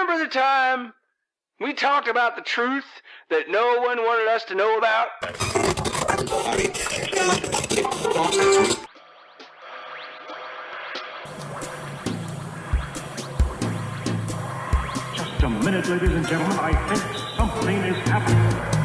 remember the time we talked about the truth that no one wanted us to know about? Just a minute, ladies and gentlemen. I think something is happening.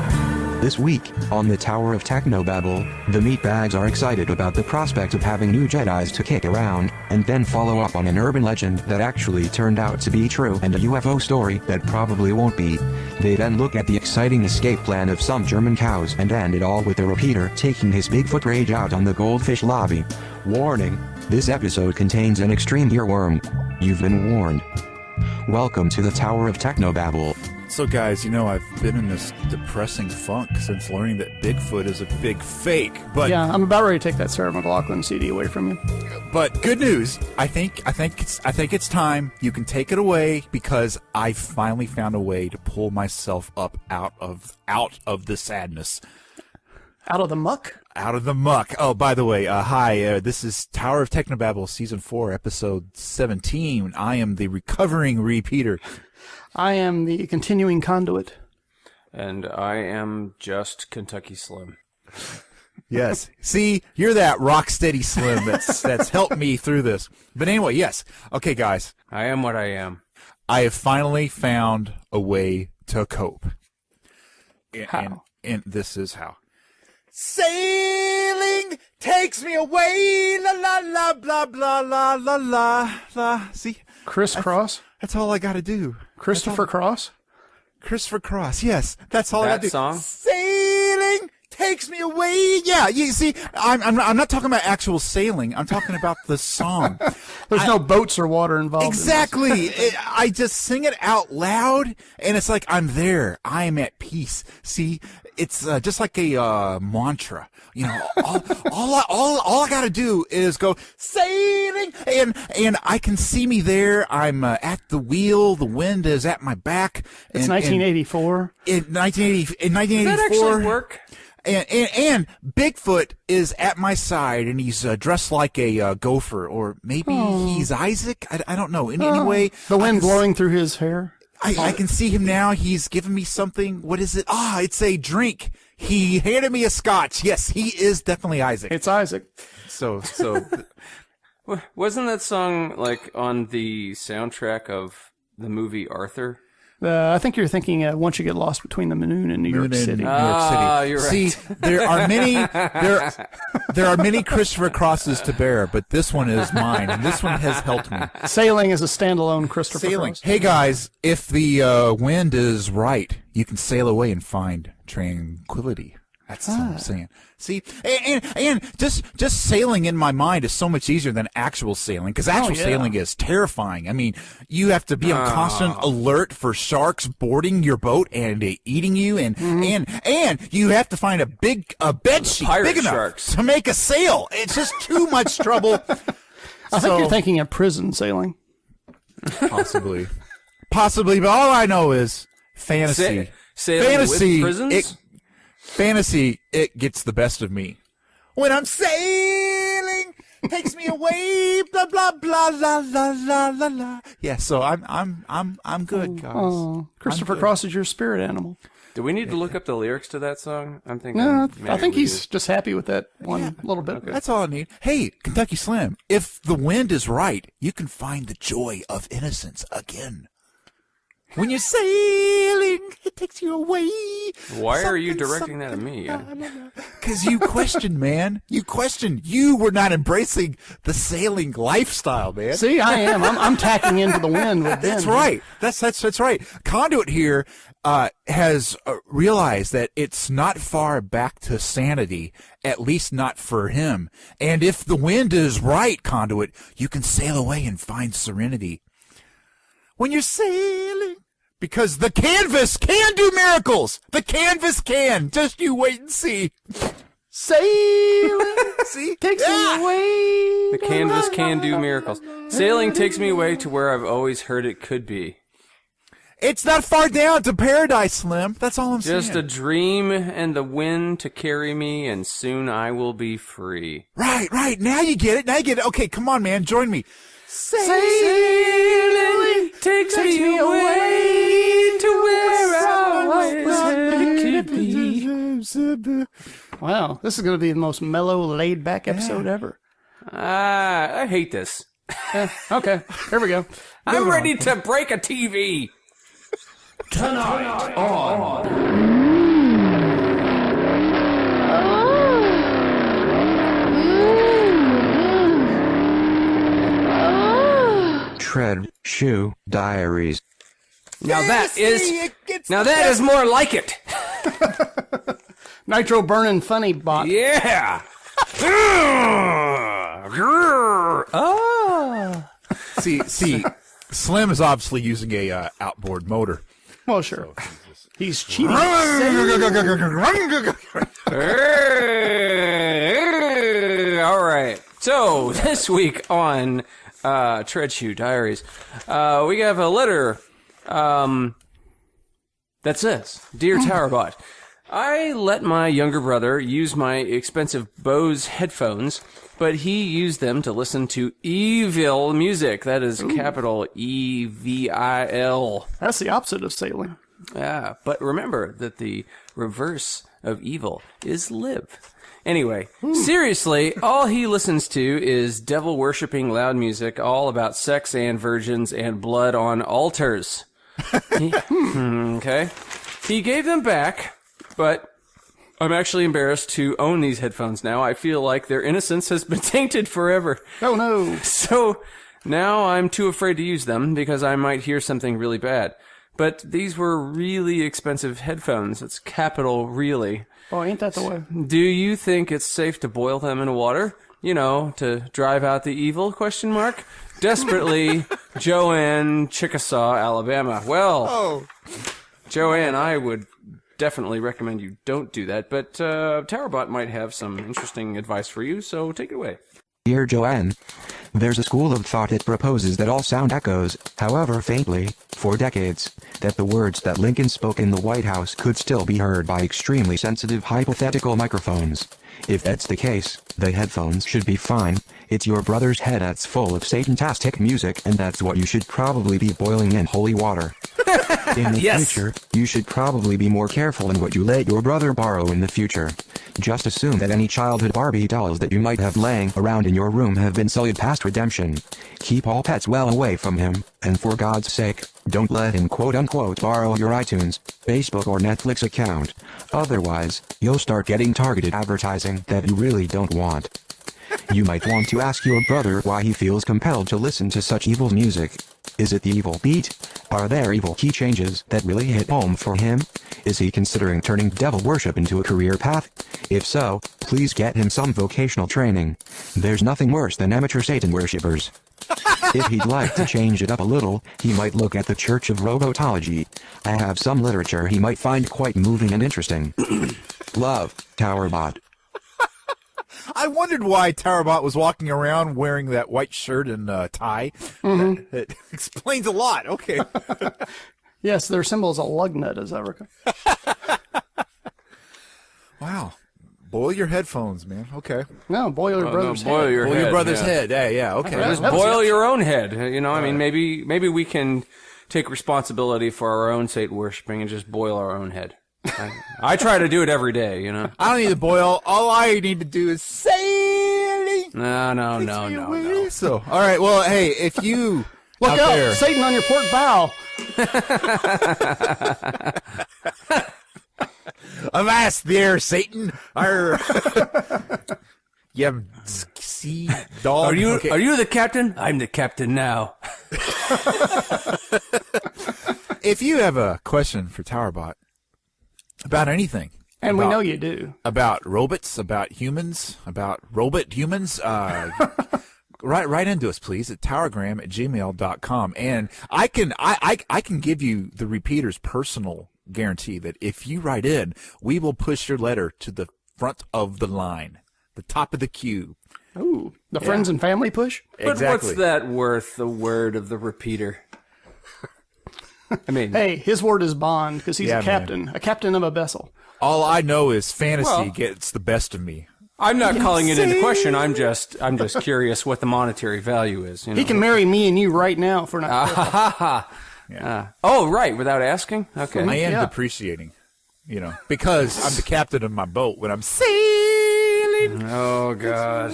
This week, on the Tower of Technobabble, the meatbags are excited about the prospect of having new Jedis to kick around, and then follow up on an urban legend that actually turned out to be true and a UFO story that probably won't be. They then look at the exciting escape plan of some German cows and end it all with a repeater taking his Bigfoot rage out on the goldfish lobby. Warning, this episode contains an extreme earworm. You've been warned. Welcome to the Tower of Technobabble. So guys, you know, I've been in this depressing funk since learning that Bigfoot is a big fake. But yeah, I'm about ready to take that Sarah McLachlan CD away from you. But good news, I think it's time. You can take it away because I finally found a way to pull myself up out of the sadness. Out of the muck? Out of the muck. Oh, by the way, hi, this is Tower of Technobabble Season 4, Episode 17. I am the recovering repeater. I am the continuing conduit. And I am just Kentucky Slim. Yes. See, you're that rock steady Slim that's helped me through this. But anyway, yes. Okay, guys. I am what I am. I have finally found a way to cope. How? And this is how. Sailing takes me away, la la la blah blah la la la la. See, Crisscross? That's all I got to do. Christopher Cross? Christopher Cross, yes. That's all I got to do. That song? Sailing takes me away. Yeah, you see, I'm not talking about actual sailing. I'm talking about the song. There's no boats or water involved. Exactly. I just sing it out loud, and it's like I'm there. I am at peace. See, it's just like a mantra. You know, all I got to do is go sailing, and I can see me there. I'm at the wheel. The wind is at my back. It's 1984. In 1984. Does that actually work? And Bigfoot is at my side, and he's dressed like a gopher, or maybe he's Isaac. I don't know. Anyway, the wind blowing through his hair. I can see him now. He's giving me something. What is it? It's a drink. He handed me a scotch. Yes, he is definitely Isaac. It's Isaac. So wasn't that song like on the soundtrack of the movie Arthur? I think you're thinking Once You Get Lost Between the Moon and New York City. You're right. See, there are many Christopher Crosses to bear, but this one is mine, and this one has helped me. Sailing is a standalone Christopher Cross. Hey guys, if the wind is right, you can sail away and find tranquility. That's what I'm saying. See, and just sailing in my mind is so much easier than actual sailing, because actual sailing is terrifying. I mean, you have to be on constant alert for sharks boarding your boat and eating you, and you have to find a bed sheet big enough to make a sail. It's just too much trouble. I think you're thinking of prison sailing. Possibly, but all I know is fantasy. Sailing with prisons? Fantasy, it gets the best of me. When I'm sailing, takes me away, blah blah blah la la la la la. Yeah, so I'm good, guys. Oh, Christopher Cross is your spirit animal. Do we need to look up the lyrics to that song? I'm thinking. No, I think he's just happy with that one little bit. Okay. That's all I need. Hey, Kentucky Slim, if the wind is right, you can find the joy of innocence again. When you're sailing, it takes you away. Why are you directing that at me? Because you questioned, man. You questioned. You were not embracing the sailing lifestyle, man. See, I am. I'm tacking into the wind with Ben. That's right. That's right. Conduit here has realized that it's not far back to sanity, at least not for him. And if the wind is right, Conduit, you can sail away and find serenity. When you're sailing, because the canvas can do miracles. The canvas can. Just you wait and see. Sailing, see, takes me away. The canvas can do miracles. Sailing takes me away to where I've always heard it could be. It's not far down to paradise, Slim. That's all I'm saying. Just a dream and the wind to carry me, and soon I will be free. Right. Now you get it. Okay, come on, man. Join me. Sailing Takes me away to where I was to be. Wow, this is going to be the most mellow, laid-back episode ever. I hate this. Okay, here we go. I'm ready to break a TV. Tonight on Tread Shoe Diaries. Now that is more like it. Nitro burning funny bot. Yeah. Oh. See, Slim is obviously using a outboard motor. Well, sure. He's cheating. All right. So this week on Tread Shoe Diaries, we have a letter that says, "Dear Towerbot, I let my younger brother use my expensive Bose headphones, but he used them to listen to evil music. That is capital E-V-I-L. That's the opposite of sailing. Yeah, but remember that the reverse of evil is live. Anyway, seriously, all he listens to is devil-worshipping loud music, all about sex and virgins and blood on altars." Okay. He gave them back, but I'm actually embarrassed to own these headphones now. I feel like their innocence has been tainted forever. Oh, no. So now I'm too afraid to use them because I might hear something really bad. But these were really expensive headphones. It's capital really. Oh, ain't that the way? Do you think it's safe to boil them in water? You know, to drive out the evil, ? Desperately, Joanne, Chickasaw, Alabama. Well, Joanne, I would definitely recommend you don't do that, but Towerbot might have some interesting advice for you, so take it away. Dear Joanne, there's a school of thought that proposes that all sound echoes, however faintly, for decades, that the words that Lincoln spoke in the White House could still be heard by extremely sensitive hypothetical microphones. If that's the case, the headphones should be fine. It's your brother's head that's full of Satan-tastic music, and that's what you should probably be boiling in holy water. In the future, you should probably be more careful in what you let your brother borrow in the future. Just assume that any childhood Barbie dolls that you might have laying around in your room have been sold past redemption. Keep all pets well away from him, and for God's sake, don't let him quote-unquote borrow your iTunes, Facebook or Netflix account. Otherwise, you'll start getting targeted advertising that you really don't want. You might want to ask your brother why he feels compelled to listen to such evil music. Is it the evil beat? Are there evil key changes that really hit home for him? Is he considering turning devil worship into a career path? If so, please get him some vocational training. There's nothing worse than amateur Satan worshippers. If he'd like to change it up a little, he might look at the Church of Robotology. I have some literature he might find quite moving and interesting. Love, Towerbot. I wondered why Towerbot was walking around wearing that white shirt and tie. It explains a lot. Okay. Yes, their symbol is a lug nut, as I recall. Wow. Boil your headphones, man. Okay. No, boil your brother's head. Boil your brother's head. head. Yeah, okay. Just boil your own head. You know, I mean, maybe we can take responsibility for our own Satan worshiping and just boil our own head. I try to do it every day, you know. I don't need to boil. All I need to do is sailing. No. So, all right. Well, hey, if you Look out, there, Satan on your port bow. avast there, Satan. Arr. You sea dog. Are you the captain? I'm the captain now. If you have a question for Towerbot about anything, And we know you do. about robots, about humans, about robot humans, write into us, please, at towergram@gmail.com. And I can give you the repeater's personal guarantee that if you write in, we will push your letter to the front of the line, the top of the queue. Ooh, the friends and family push? But Exactly. what's that worth, the word of the repeater? I mean, Hey, his word is bond because he's Yeah, a captain of a vessel. All I know is fantasy Well- gets the best of me. I'm not calling it into question. I'm just curious what the monetary value is. You know? He can marry me and you right now if we're not careful. Oh, right, without asking? Okay. I am depreciating, because I'm the captain of my boat when I'm sailing. Oh, God.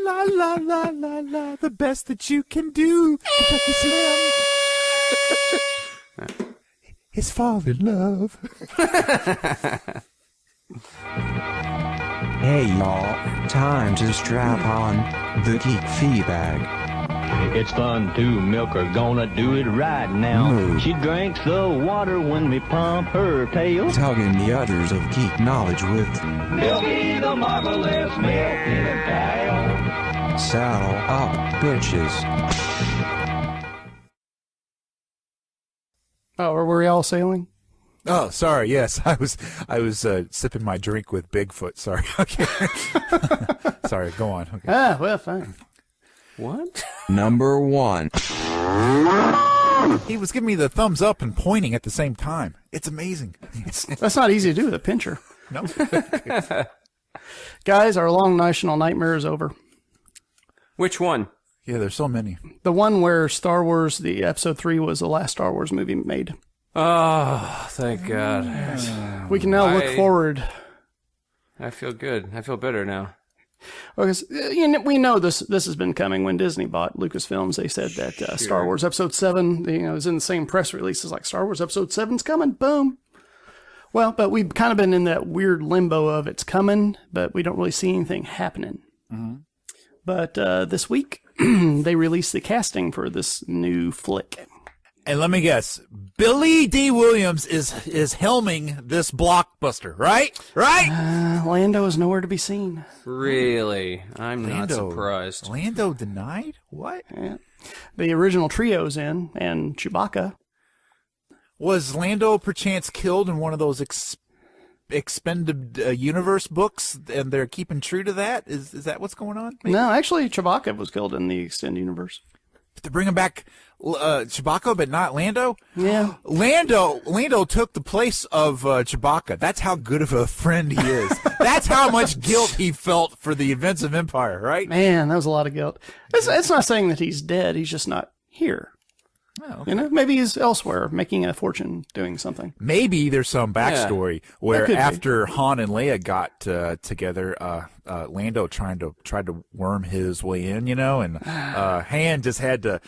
La, la, la, la, la, the best that you can do, Kentucky Slim, is fall in love. Hey y'all, time to strap on the geek feedbag. It's fun to milk her, gonna do it right now. Moo. She drinks the water when we pump her tail. Tugging the udders of geek knowledge with Milky the marvelous milky cow. Saddle Up Bitches. Oh, were we all sailing? Oh, sorry. Yes, I was sipping my drink with Bigfoot. Sorry. Okay. Sorry. Go on. Okay. Ah, well, fine. What? Number 1. He was giving me the thumbs up and pointing at the same time. It's amazing. That's not easy to do with a pincher. No. Guys, our long national nightmare is over. Which one? Yeah, there's so many. The one where Star Wars, the Episode 3 was the last Star Wars movie made. Oh, thank God. We can now look forward. I feel good. I feel better now. Because we know this has been coming. When Disney bought Lucasfilms, they said that Star Wars Episode 7, was in the same press releases like Star Wars Episode 7's coming. Boom. Well, but we've kind of been in that weird limbo of it's coming, but we don't really see anything happening. Mm-hmm. But this week, they released the casting for this new flick. And let me guess, Billy D. Williams is helming this blockbuster, right? Right? Lando is nowhere to be seen. Really? I'm not surprised. Lando denied? What? Yeah. The original trio's in, and Chewbacca. Was Lando perchance killed in one of those expended universe books, and they're keeping true to that? Is that what's going on? Maybe? No, actually, Chewbacca was killed in the extended universe. To bring him back, Chewbacca, but not Lando? Yeah. Lando took the place of Chewbacca. That's how good of a friend he is. That's how much guilt he felt for the events of Empire, right? Man, that was a lot of guilt. It's not saying that he's dead. He's just not here. Oh, okay. Maybe he's elsewhere making a fortune doing something. Maybe there's some backstory where could be. after Han and Leia got together, Lando tried to worm his way in, and Han just had to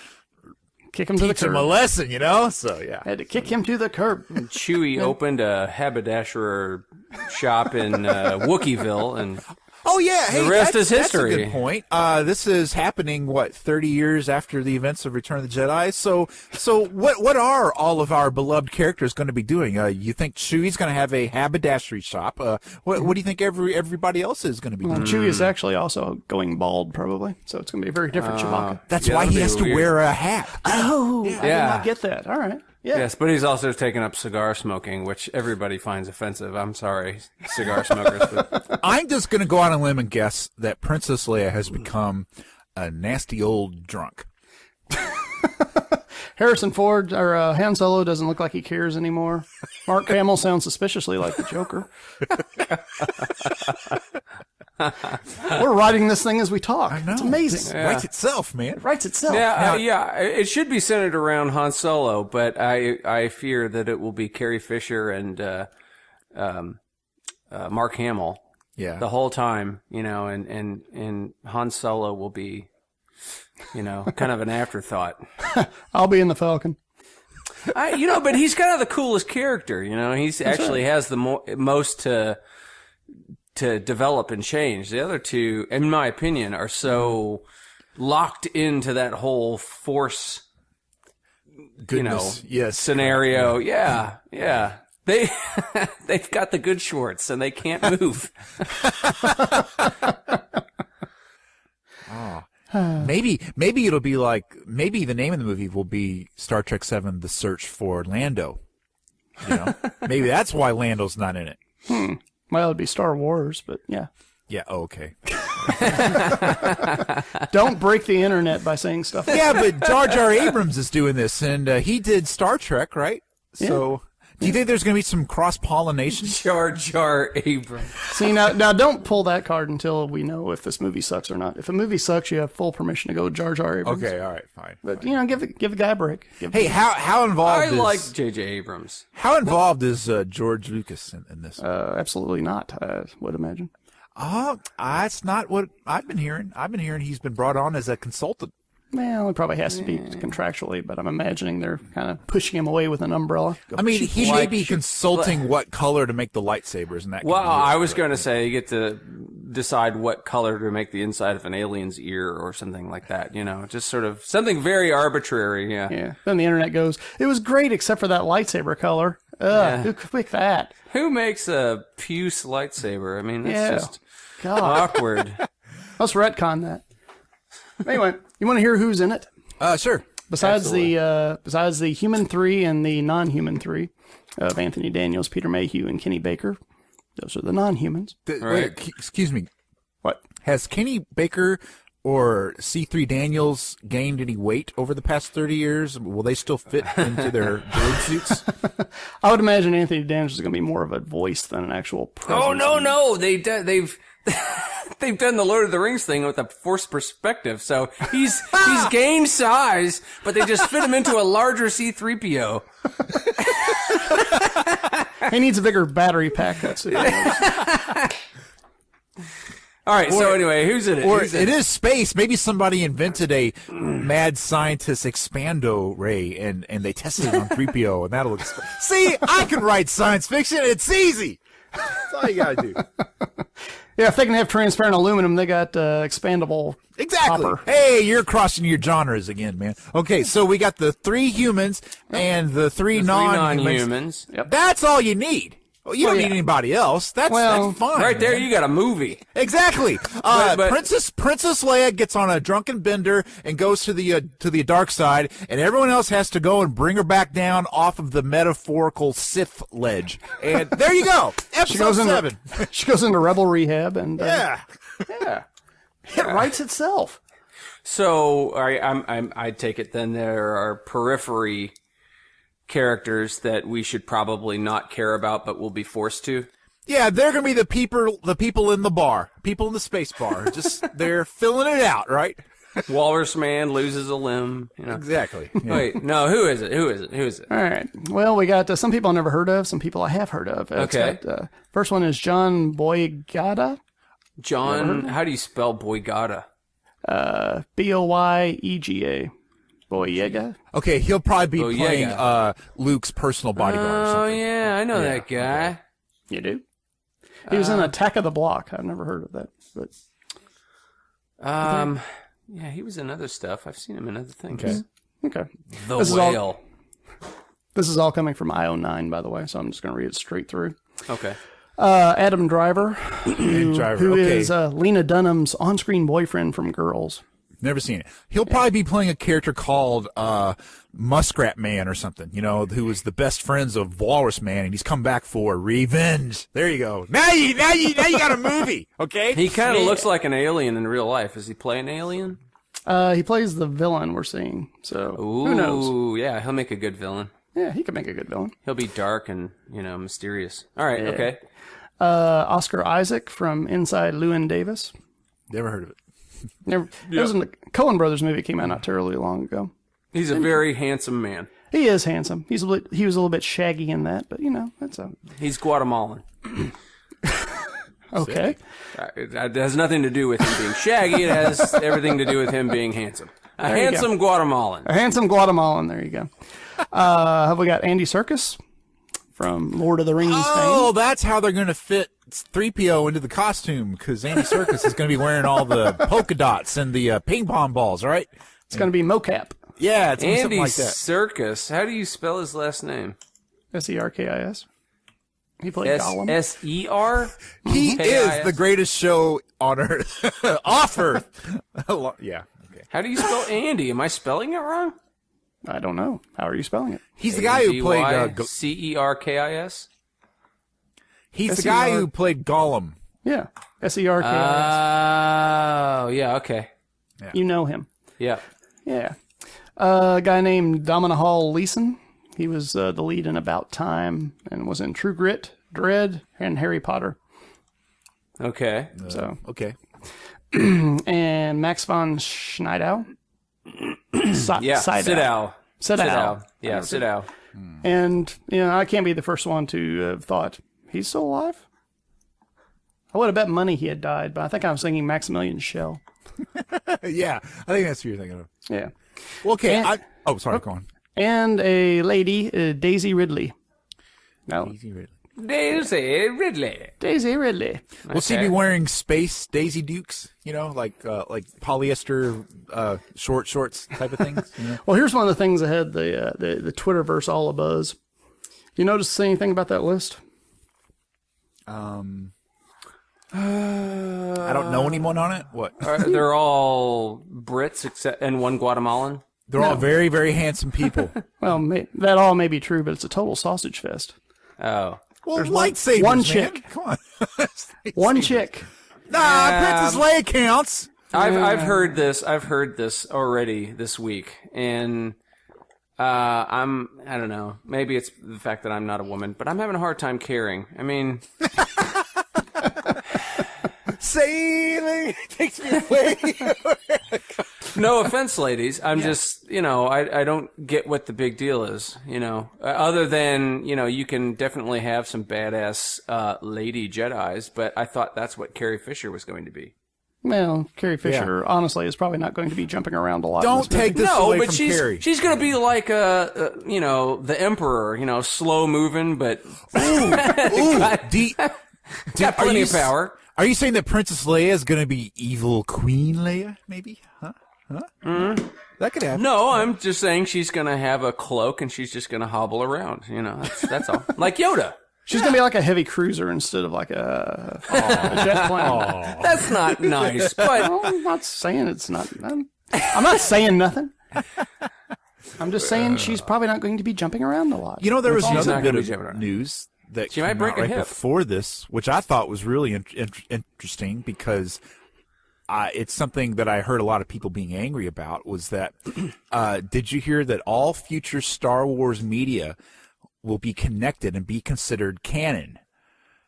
Kick him to the teach him curb. a lesson, So yeah, Had to kick him to the curb. Chewie opened a haberdasher shop in Wookieeville, and oh yeah, hey, the rest is that's a history. good point. This is happening 30 years after the events of Return of the Jedi. So what are all of our beloved characters going to be doing? You think Chewie's going to have a haberdashery shop? What do you think everybody else is going to be doing? Chewie is actually also going bald, probably. So it's going to be a very different Chewbacca. That's Yeah, why he that'd has be to weird. wear a hat. Oh, I did Yeah. not get that. All right. Yeah. Yes, but he's also taken up cigar smoking, which everybody finds offensive. I'm sorry, cigar smokers. But I'm just going to go out on a limb and guess that Princess Leia has become a nasty old drunk. Harrison Ford or Han Solo doesn't look like he cares anymore. Mark Hamill sounds suspiciously like the Joker. We're writing this thing as we talk. I know. It's amazing. It writes itself, man. It writes itself. yeah, it should be centered around Han Solo, but I fear that it will be Carrie Fisher and Mark Hamill Yeah. the whole time, and Han Solo will be, kind of an afterthought. I'll be in the Falcon. But he's kind of the coolest character. He's actually has the most to develop and change. The other two, in my opinion, are so locked into that whole Force, Goodness, yes. scenario. Yeah. They've got the good shorts and they can't move. Maybe it'll be maybe the name of the movie will be Star Trek VII: The Search for Lando. Maybe that's why Lando's not in it. Well, it'd be Star Wars, but yeah. Yeah. Oh, okay. Don't break the internet by saying stuff. Yeah, but Jar Jar Abrams is doing this, and he did Star Trek, right? Yeah. So Do you think there's going to be some cross-pollination? Jar Jar Abrams. See, now don't pull that card until we know if this movie sucks or not. If a movie sucks, you have full permission to go Jar Jar Abrams. Okay, all right, fine. But, give the guy a break. Hey, how involved I is... like J.J. Abrams. How involved is George Lucas in this? Absolutely not, I would imagine. That's not what I've been hearing. I've been hearing he's been brought on as a consultant. Well, it probably has to be contractually, but I'm imagining they're kind of pushing him away with an umbrella. I mean, he may be consulting what color to make the lightsabers and that. Well, I was going to say you get to decide what color to make the inside of an alien's ear or something like that. Just sort of something very arbitrary. Yeah. Yeah. Then the internet goes, it was great except for that lightsaber color. Who could pick that? Who makes a puce lightsaber? I mean, that's just God. awkward. Let's retcon that. Anyway, you want to hear who's in it? Sure. Besides the human 3 and the non-human 3 of Anthony Daniels, Peter Mayhew, and Kenny Baker, those are the non-humans. Wait, excuse me. What? Has Kenny Baker or C3 Daniels gained any weight over the past 30 years? Will they still fit into their bird suits? I would imagine Anthony Daniels is going to be more of a voice than an actual presence. Oh, no. They've they've done the Lord of the Rings thing with a forced perspective, so he's gained size, but they just fit him into a larger C-3PO. He needs a bigger battery pack. That's it. All right, so anyway, who's in it? Or it is space. Maybe somebody invented a mad scientist expando ray, and they tested it on 3PO, and that'll... See, I can write science fiction. It's easy. That's all you got to do. Yeah, if they can have transparent aluminum, they got expandable Exactly. copper. Hey, you're crossing your genres again, man. Okay, so we got the 3 humans and the 3 non-humans. Yep. That's all you need. Well, you don't need anybody else. That's fine. Right there, man. you got a movie. Exactly. But- Princess Leia gets on a drunken bender and goes to the dark side, and everyone else has to go and bring her back down off of the metaphorical Sith ledge. And there you go. Episode 7. She goes into rebel rehab, and Yeah. it writes itself. So, I take it then there are periphery characters that we should probably not care about, but will be forced to. Yeah, they're gonna be the people in the bar, people in the space bar. Just they're filling it out, right? Walrus Man loses a limb. Exactly. Yeah. Wait, no, who is it? All right. Well, we got some people I never heard of, some people I have heard of. Okay. First one is John Boyegada. John, how do you spell Boyegada? Boyega. Boyega. Okay, he'll probably be Boyega. playing Luke's personal bodyguard or Oh, something. yeah, I know that guy. You do? He was in Attack of the Block. I've never heard of that. But Yeah, he was in other stuff. I've seen him in other things. okay. The This is Whale. This is all coming from IO9, by the way, so I'm just going to read it straight through. Okay. Adam Driver, who okay. is Lena Dunham's on-screen boyfriend from Girls. Never seen it. He'll probably be playing a character called Muskrat Man or something, who was the best friends of Walrus Man, and he's come back for revenge. There you go. Now you got a movie, okay? He kind of looks like an alien in real life. Does he play an alien? He plays the villain we're seeing, so who knows? Ooh, yeah, he'll make a good villain. Yeah, he could make a good villain. He'll be dark and, mysterious. All right, okay. Oscar Isaac from Inside Llewyn Davis. Never heard of it. It was in the Coen Brothers movie that came out not terribly long ago. He's a very handsome man. He is handsome. He was a little bit shaggy in that, but that's He's Guatemalan. okay. It has nothing to do with him being shaggy. It has everything to do with him being handsome. A There you handsome Guatemalan. A handsome Guatemalan. There you go. Have we got Andy Serkis from Lord of the Rings Oh, fame? that's how they're going to fit 3PO into the costume, because Andy Serkis is going to be wearing all the polka dots and the ping pong balls, all right? It's going to be mocap. Yeah, it's gonna be Andy something like that. Serkis. How do you spell his last name? Serkis. He played Gollum. S-E-R? He K-I-S? is the greatest show on Earth. Off Earth. Yeah. Okay. How do you spell Andy? Am I spelling it wrong? I don't know. How are you spelling it? He's the guy who played. C-E-R-K-I-S? He's the guy who played Gollum. Yeah. Serkis. Oh, yeah, okay. You know him. Yeah. Yeah. A guy named Domhnall Leeson He was the lead in About Time and was in True Grit, Dread, and Harry Potter. Okay. Okay. And Max von Sydow. Sydow. Sydow. Yeah, Sydow. And, I can't be the first one to have thought, he's still alive? I would have bet money he had died, but I think I was thinking Maximilian Schell. Yeah, I think that's what you're thinking of. Yeah. Well, okay. And- Sorry, go on. And a lady, Daisy Ridley. No. Daisy Ridley. Daisy Ridley. Will she be wearing space Daisy Dukes? Like polyester short shorts type of things. Well, here's one of the things that had the Twitterverse all abuzz. You notice anything about that list? I don't know anyone on it. What? They're all Brits and one Guatemalan. They're all very, very handsome people. Well, that all may be true, but it's a total sausage fest. Oh. Well, There's lightsabers, one man. chick. Come on. One chick. Nah, Princess Leia counts. I've heard this. I've heard this already this week, and I don't know. Maybe it's the fact that I'm not a woman, but I'm having a hard time caring. I mean, sailing takes me away. no offense, ladies. I'm just, I don't get what the big deal is, other than, you can definitely have some badass lady Jedis, but I thought that's what Carrie Fisher was going to be. Well, Carrie Fisher, honestly, is probably not going to be jumping around a lot. Don't take this away from Carrie. She's going to be like the Emperor, slow moving, but got plenty of power. Are you saying that Princess Leia is going to be evil Queen Leia, maybe? Huh? Mm-hmm. That could happen. No, I'm just saying she's going to have a cloak and she's just going to hobble around. That's all. Like Yoda. She's going to be like a heavy cruiser instead of like a jet plane. That's not nice, but Well, I'm not saying it's not. I'm not saying nothing. I'm just saying she's probably not going to be jumping around a lot. There was She's another not bit gonna of be jumping around. news that She came might break out a right hip. before this, which I thought was really interesting because it's something that I heard a lot of people being angry about. Was that did you hear that all future Star Wars media will be connected and be considered canon?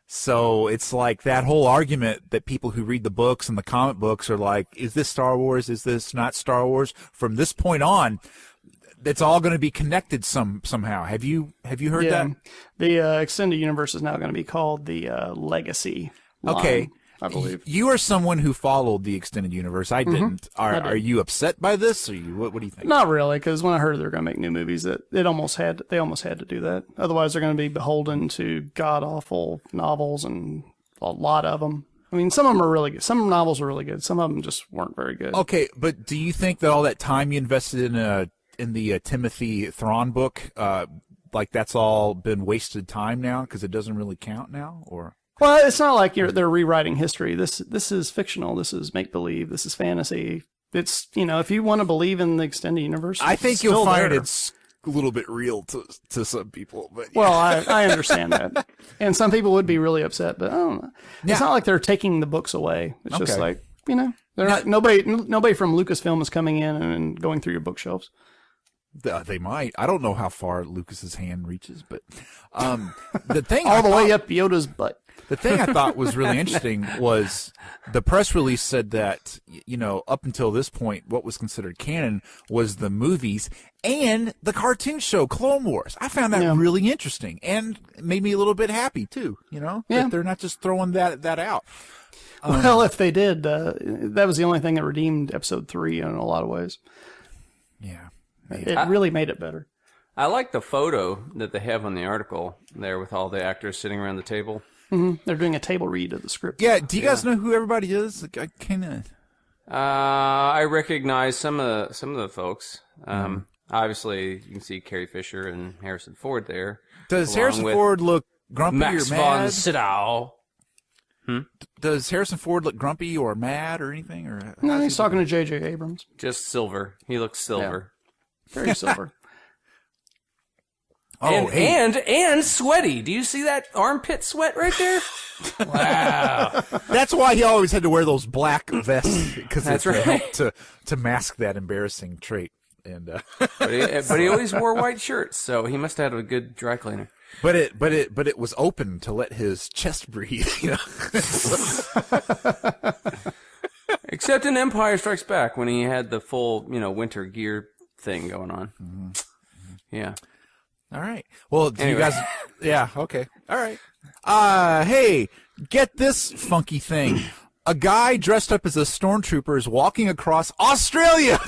So it's like that whole argument that people who read the books and the comic books are like, is this Star Wars? Is this not Star Wars? From this point on, it's all going to be connected somehow. Have you heard that? The extended universe is now going to be called the Legacy line, Okay. I believe. You are someone who followed the extended universe. I didn't. Are you upset by this? Or what do you think? Not really, because when I heard they were going to make new movies, they almost had to do that. Otherwise, they're going to be beholden to god awful novels, and a lot of them. I mean, some of them are really good. Some novels are really good. Some of them just weren't very good. Okay, but do you think that all that time you invested in the Timothy Thrawn book, like that's all been wasted time now because it doesn't really count now, or? Well, it's not like they're rewriting history. This is fictional. This is make believe. This is fantasy. It's if you want to believe in the extended universe, I think it's you'll still find there. it's a little bit real to some people. But Well, I understand that, and some people would be really upset. But I don't know. It's not like they're taking the books away. It's just like they're not. Nobody from Lucasfilm is coming in and going through your bookshelves. They might. I don't know how far Lucas's hand reaches, but the thing All the way up Yoda's butt. The thing I thought was really interesting was the press release said that, up until this point, what was considered canon was the movies and the cartoon show Clone Wars. I found that really interesting and it made me a little bit happy too, that they're not just throwing that out. Well, if they did, that was the only thing that redeemed Episode 3 in a lot of ways. Yeah. It really made it better. I like the photo that they have on the article there with all the actors sitting around the table. Mm-hmm. They're doing a table read of the script. Yeah. Do you guys know who everybody is? I kind of. I recognize some of the folks. Obviously, you can see Carrie Fisher and Harrison Ford there. Does Harrison Ford look grumpy Max or von mad? Sydow. Does Harrison Ford look grumpy or mad or anything? Or No, he's talking to J.J. Abrams. Just silver. He looks silver. Very silver. And sweaty. Do you see that armpit sweat right there? Wow. That's why he always had to wear those black vests because That's it right. helped to mask that embarrassing trait. and but he always wore white shirts, so he must have had a good dry cleaner. But it was open to let his chest breathe. You know? Except in Empire Strikes Back when he had the full, winter gear thing going on. Mm-hmm. Yeah. All right. Well, do Anyway. you guys? Yeah. Okay. All right. Hey, get this funky thing. A guy dressed up as a stormtrooper is walking across Australia.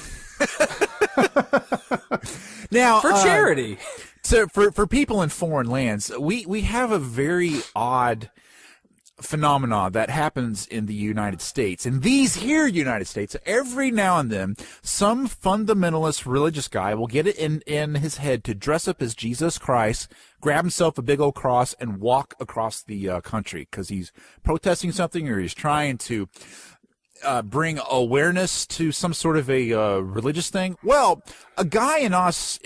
Now, For charity. So for people in foreign lands, we have a very odd phenomena that happens in the United States. In these here United States, every now and then, some fundamentalist religious guy will get it in his head to dress up as Jesus Christ, grab himself a big old cross, and walk across the country because he's protesting something or he's trying to bring awareness to some sort of a religious thing. Well, a guy in Australia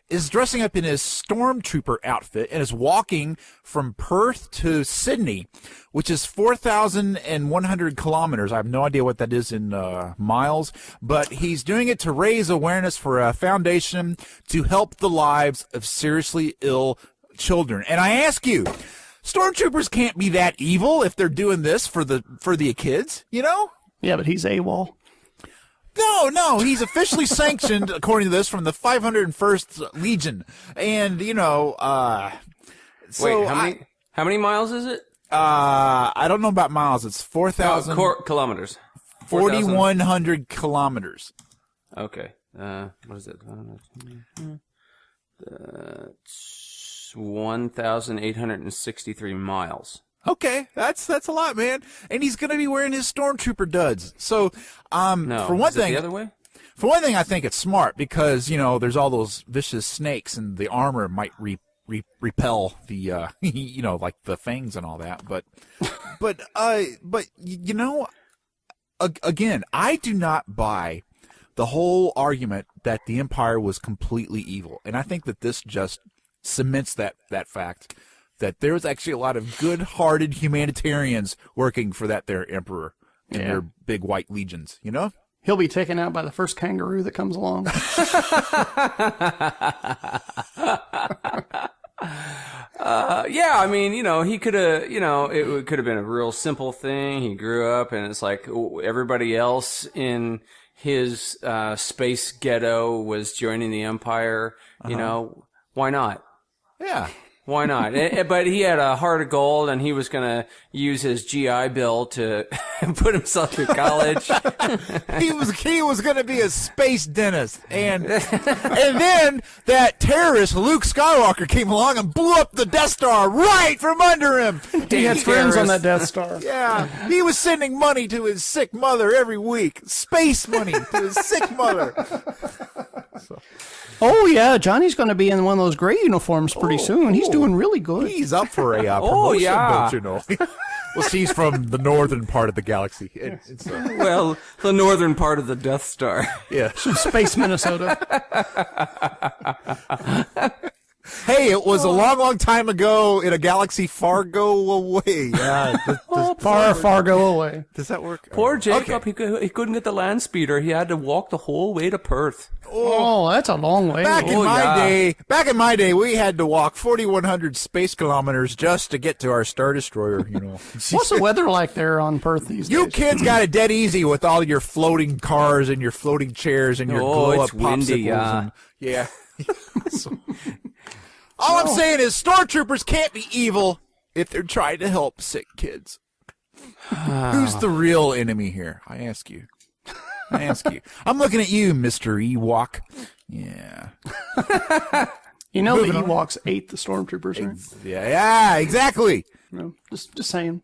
is dressing up in his stormtrooper outfit and is walking from Perth to Sydney, which is 4,100 kilometers. I have no idea what that is in miles, but he's doing it to raise awareness for a foundation to help the lives of seriously ill children. And I ask you, stormtroopers can't be that evil if they're doing this for the kids, you know? Yeah, but he's AWOL. No, he's officially sanctioned, according to this, from the 501st Legion. And, so Wait, how many miles is it? I don't know about miles. It's 4,000. Kilometers. 4,100 kilometers. Okay. What is it? That's 1,863 miles. Okay, that's a lot, man. And he's going to be wearing his stormtrooper duds. So, No, for one is it thing, the other way? For one thing, I think it's smart because, there's all those vicious snakes and the armor might repel the, like the fangs and all that. But again, I do not buy the whole argument that the Empire was completely evil. And I think that this just cements that fact that there was actually a lot of good-hearted humanitarians working for that there Emperor and their big white legions, He'll be taken out by the first kangaroo that comes along. Yeah, I mean, he could have, it could have been a real simple thing. He grew up and it's like everybody else in his space ghetto was joining the Empire, why not? Yeah. Why not? But he had a heart of gold, and he was going to use his GI Bill to put himself through college. He was going to be a space dentist, and then that terrorist Luke Skywalker came along and blew up the Death Star right from under him. He had friends on that Death Star. Yeah, he was sending money to his sick mother every week. Space money to his sick mother. Oh, yeah, Johnny's going to be in one of those gray uniforms pretty soon. He's doing really good. He's up for a promotion, don't you know? Well, he's from the northern part of the galaxy. Well, the northern part of the Death Star. Yeah. Space Minnesota. Hey, it was a long time ago in a galaxy far go away. Yeah, Far go away. Does that work? Poor Jacob, he couldn't get the land speeder. He had to walk the whole way to Perth. Oh, that's a long way. Back in my day, we had to walk 4,100 space kilometers just to get to our Star Destroyer. What's the weather like there on Perth these days? You kids got it dead easy with all your floating cars and your floating chairs and your glow-up it's windy, popsicles. Yeah. All I'm saying is stormtroopers can't be evil if they're trying to help sick kids. Who's the real enemy here? I ask you. I'm looking at you, Mr. Ewok. Yeah. The Ewoks ate the stormtroopers, right? Yeah, exactly. No, just saying.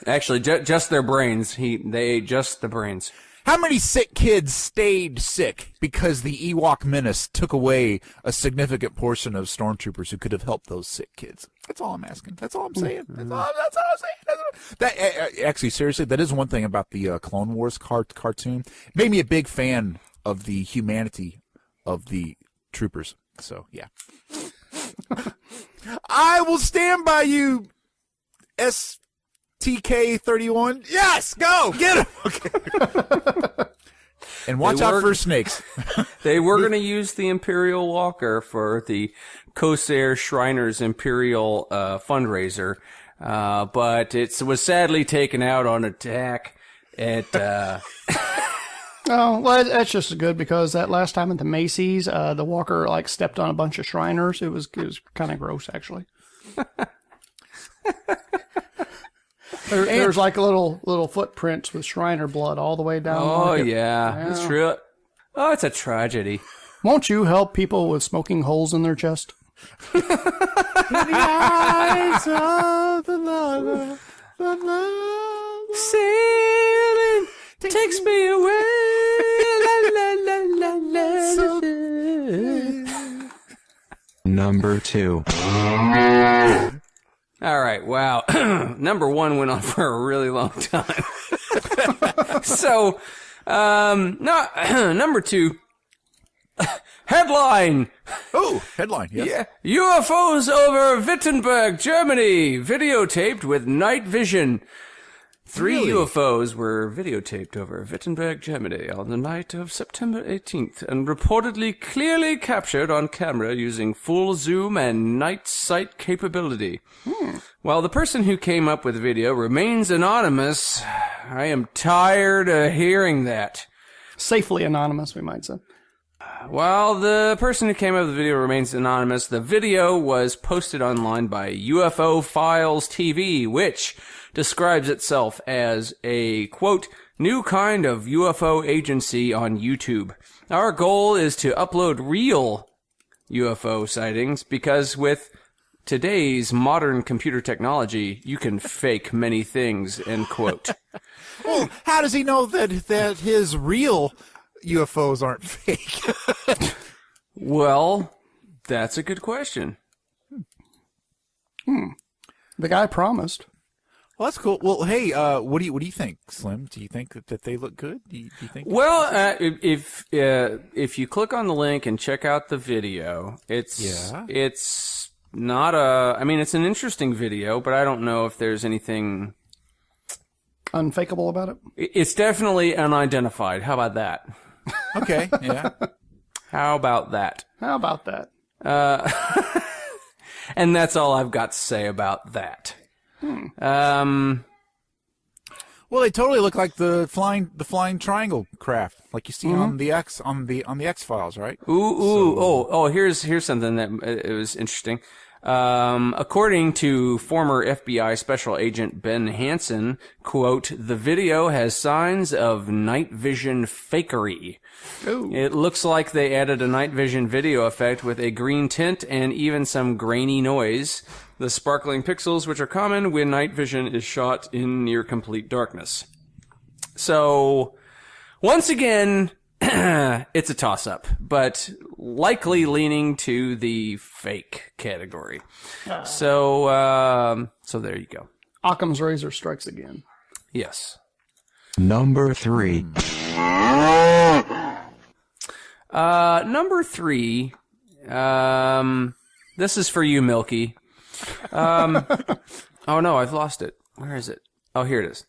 Actually, just their brains. They ate just the brains. How many sick kids stayed sick because the Ewok menace took away a significant portion of stormtroopers who could have helped those sick kids? That's all I'm asking. That's all I'm saying. That's all I'm saying. Actually, seriously, that is one thing about the Clone Wars cartoon. It made me a big fan of the humanity of the troopers. So, yeah. I will stand by you, STK31. Yes, go! Get him! Okay. And watch out for snakes. They were going to use the Imperial Walker for the Corsair Shriners Imperial fundraiser, but it was sadly taken out on attack at... Oh, well, that's just as good because that last time at the Macy's, the walker like stepped on a bunch of Shriners. It was kind of gross, actually. There's like little footprints with Shriner blood all the way down. Oh, yeah. That's true. Oh, it's a tragedy. Won't you help people with smoking holes in their chest? In the eyes of the lover, Sailing takes me away. La, la, la, la, la. Number 2. All right, wow. Number 1 went on for a really long time. So, number 2. Headline. Oh, headline, yes. Yeah. UFOs over Wittenberg, Germany. Videotaped with night vision. 3 Really? UFOs were videotaped over Wittenberg, Germany on the night of September 18th and reportedly clearly captured on camera using full zoom and night sight capability. While the person who came up with the video remains anonymous, I am tired of hearing that. Safely anonymous, we might say. While the person who came up with the video remains anonymous, the video was posted online by UFO Files TV, which describes itself as a, quote, new kind of UFO agency on YouTube. Our goal is to upload real UFO sightings because with today's modern computer technology, you can fake many things, end quote. Well, how does he know that his real UFOs aren't fake? Well, that's a good question. The guy promised. Well, that's cool. Well, hey, what do you think, Slim? Do you think that they look good? Do you think? Well, if you click on the link and check out the video, it's not a. I mean, it's an interesting video, but I don't know if there's anything Unfakeable about it? It's definitely unidentified. How about that? Okay, yeah. How about that? How about that? And that's all I've got to say about that. Well, they totally look like the flying triangle craft, like you see on the X-Files, right? Here's something that it was interesting. According to former FBI Special Agent Ben Hansen, quote, the video has signs of night vision fakery. Ooh. It looks like they added a night vision video effect with a green tint and even some grainy noise. The sparkling pixels, which are common when night vision is shot in near complete darkness. So, once again, it's a toss-up, but likely leaning to the fake category. So there you go. Occam's razor strikes again. Yes. Number 3. Number 3. This is for you, Milky. Oh no, I've lost it. Where is it? Oh, here it is.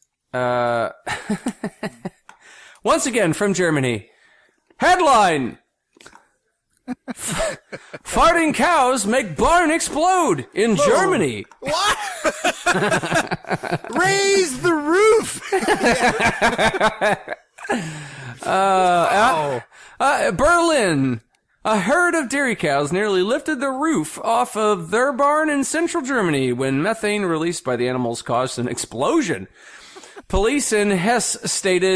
Once again from Germany. Headline! Farting cows make barn explode in Germany. What? Raise the roof. Berlin. A herd of dairy cows nearly lifted the roof off of their barn in central Germany when methane released by the animals caused an explosion. Police in Hesse State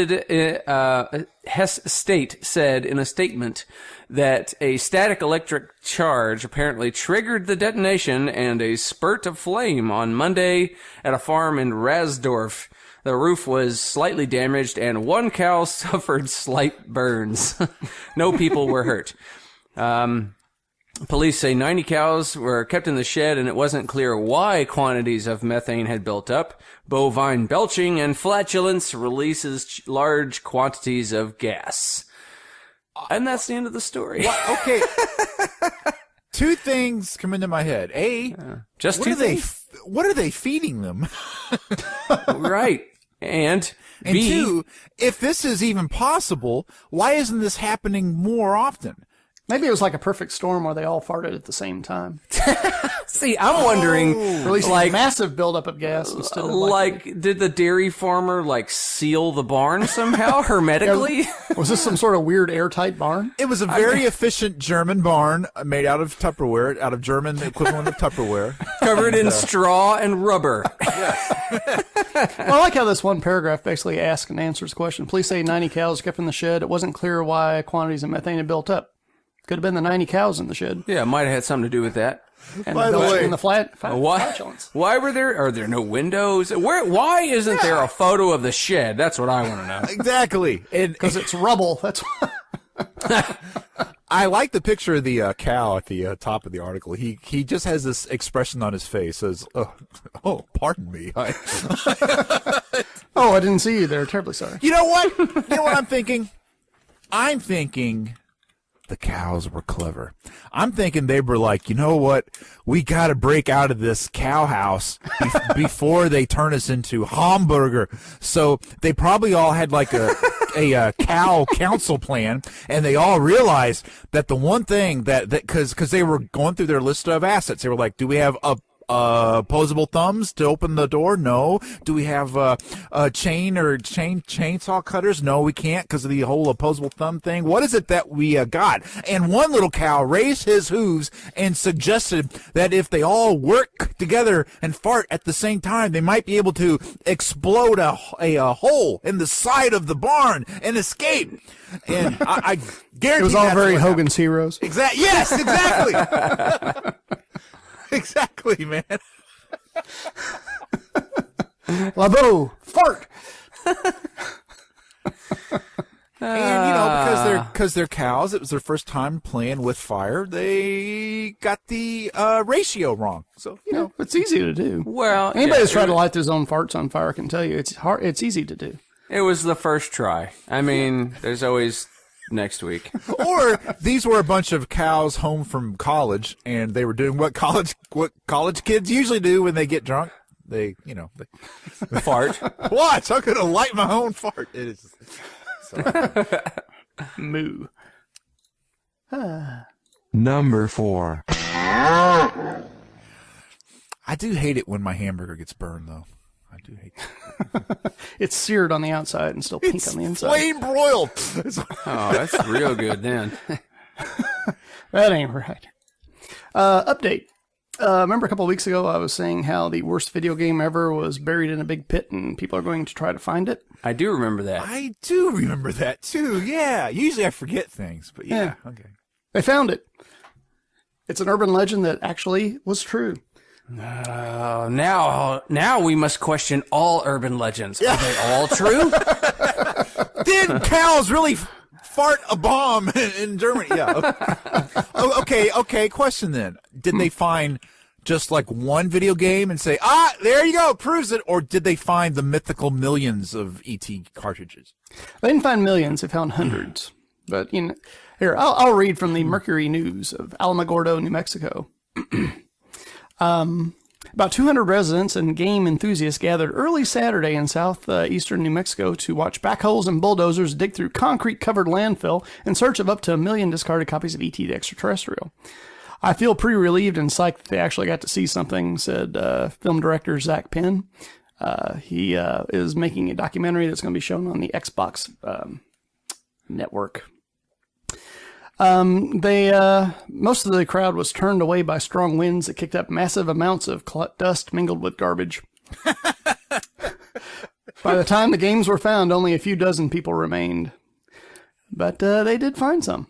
said in a statement that a static electric charge apparently triggered the detonation and a spurt of flame on Monday at a farm in Rasdorf. The roof was slightly damaged and one cow suffered slight burns. No people were hurt. Police say 90 cows were kept in the shed and it wasn't clear why quantities of methane had built up. Bovine belching and flatulence releases large quantities of gas. And that's the end of the story. Okay. Two things come into my head. Just two things. What are they feeding them? Right. And And two, if this is even possible, why isn't this happening more often? Maybe it was like a perfect storm where they all farted at the same time. see, I'm wondering, Releasing like, a massive buildup of gas instead of like, did the dairy farmer like seal the barn somehow hermetically? Was this some sort of weird airtight barn? It was a very efficient German barn made out of Tupperware, out of German equivalent of Tupperware. Covered in straw and rubber. Well, I like how this one paragraph basically asks and answers the question. Police say 90 cows kept in the shed. It wasn't clear why quantities of methane had built up. Could have been the 90 cows in the shed. Yeah, might have had something to do with that. And By the way, in the flatulence. Why are there no windows? Why isn't there a photo of the shed? That's what I want to know. Exactly. Because it's rubble. That's I like the picture of the cow at the top of the article. He just has this expression on his face. Says, "Oh, pardon me." Oh, I didn't see you there. Terribly sorry. You know what? You know what I'm thinking? I'm thinking the cows were clever. I'm thinking they were like, you know what? We got to break out of this cow house before they turn us into hamburger. So they probably all had like a cow council plan, and they all realized that the one thing that because they were going through their list of assets, they were like, do we have opposable thumbs to open the door? No. Do we have chainsaw cutters? No, we can't because of the whole opposable thumb thing. What is it that we got? And one little cow raised his hooves and suggested that if they all work together and fart at the same time, they might be able to explode a hole in the side of the barn and escape. And I guarantee It was all very Hogan's Heroes. Exactly. Yes, exactly. Exactly, man. Labo, fart. And because they're cows, it was their first time playing with fire. They got the ratio wrong. So It's easy to do. Well, Anybody yeah, that's tried to light his own farts on fire can tell you it's hard. It's easy to do. it was the first try. I mean, there's always next week. or these were a bunch of cows home from college, and they were doing what college kids usually do when they get drunk. They Fart. Watch, I'm gonna light my own fart. It is. Moo. Number 4. I do hate it when my hamburger gets burned, though. I do hate it. It's seared on the outside and still pink on the inside. Plain broiled. Oh, that's real good then. That ain't right. Update. Remember a couple of weeks ago I was saying how the worst video game ever was buried in a big pit and people are going to try to find it? I do remember that. I do remember that, too. Yeah. Usually I forget things, but yeah. Okay. They found it. It's an urban legend that actually was true. Now we must question all urban legends. Are they all true? Did cows really fart a bomb in Germany? Yeah. Okay. Question then. Did they find just like one video game and say, there you go, proves it? Or did they find the mythical millions of ET cartridges? They didn't find millions. They found hundreds. But, here, I'll read from the Mercury News of Alamogordo, New Mexico. About 200 residents and game enthusiasts gathered early Saturday in southeastern New Mexico to watch backhoes and bulldozers dig through concrete-covered landfill in search of up to 1 million discarded copies of E.T. the Extra-Terrestrial. I feel pretty relieved and psyched that they actually got to see something, said film director Zach Penn. He is making a documentary that's going to be shown on the Xbox network. Most of the crowd was turned away by strong winds that kicked up massive amounts of dust mingled with garbage. By the time the games were found, only a few dozen people remained. But they did find some.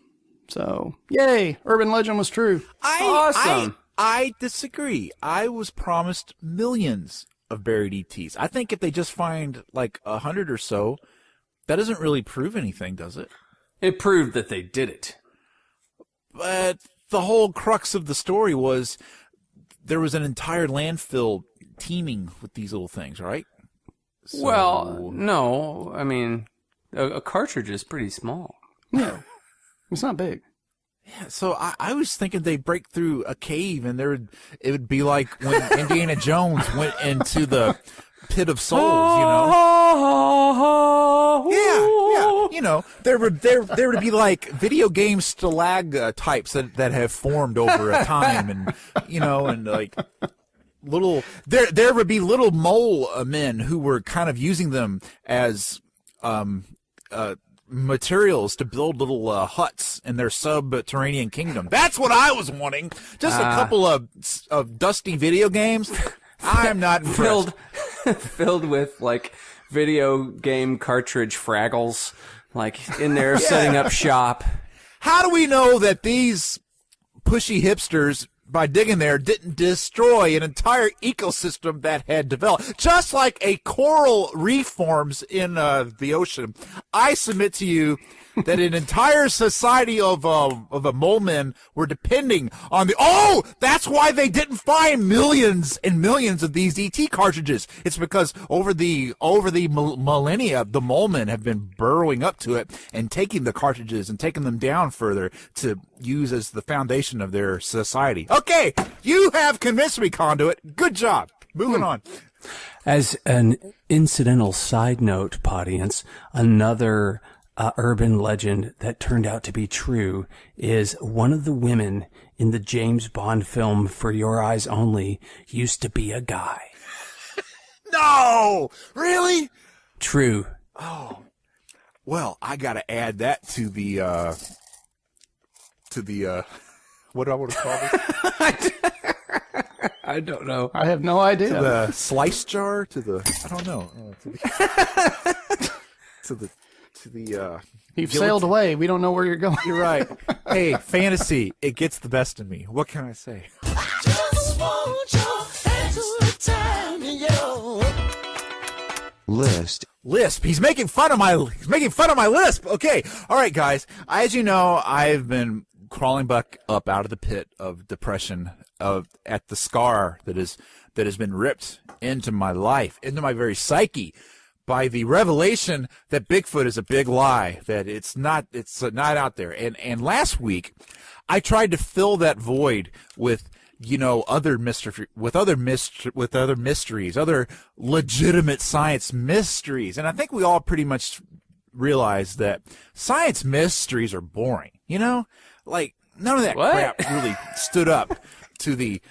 So, yay! Urban legend was true. Awesome. I disagree. I was promised millions of buried ETs. I think if they just find like 100 or so, that doesn't really prove anything, does it? It proved that they did it. But the whole crux of the story was there was an entire landfill teeming with these little things, right? So... Well, no. I mean, a cartridge is pretty small. Yeah. It's not big. Yeah, so I was thinking they'd break through a cave and it would be like when Indiana Jones went into the pit of souls, you know. Yeah. You know, there would be like video game stalagmites that have formed over a time, and you know, and like there would be little mole men who were kind of using them as materials to build little huts in their subterranean kingdom. That's what I was wanting. Just a couple of dusty video games. I'm not impressed. Filled with like video game cartridge fraggles, like in there setting up shop. How do we know that these pushy hipsters, by digging there, didn't destroy an entire ecosystem that had developed? Just like a coral reef forms in the ocean, I submit to you that an entire society of a mole men were depending on the. Oh, that's why they didn't find millions and millions of these ET cartridges. It's because over the millennia, the mole men have been burrowing up to it and taking the cartridges and taking them down further to use as the foundation of their society. Okay, you have convinced me, Conduit. Good job. Moving on. As an incidental side note, audience, another urban legend that turned out to be true is one of the women in the James Bond film For Your Eyes Only used to be a guy. No! Really? True. Oh. Well, I gotta add that to the what do I want to call this? I don't know. I have no idea. To the slice jar? To the, I don't know. You've sailed away. We don't know where you're going. You're right. Hey, fantasy, it gets the best of me. What can I say? Lisp. He's making fun of my lisp. Okay. All right, guys. As you know, I've been crawling back up out of the pit of depression at the scar that has been ripped into my life, into my very psyche, by the revelation that Bigfoot is a big lie, that it's not out there. And last week, I tried to fill that void with, you know, other mysteries, other legitimate science mysteries. And I think we all pretty much realize that science mysteries are boring. You know, like none of that crap really stood up to the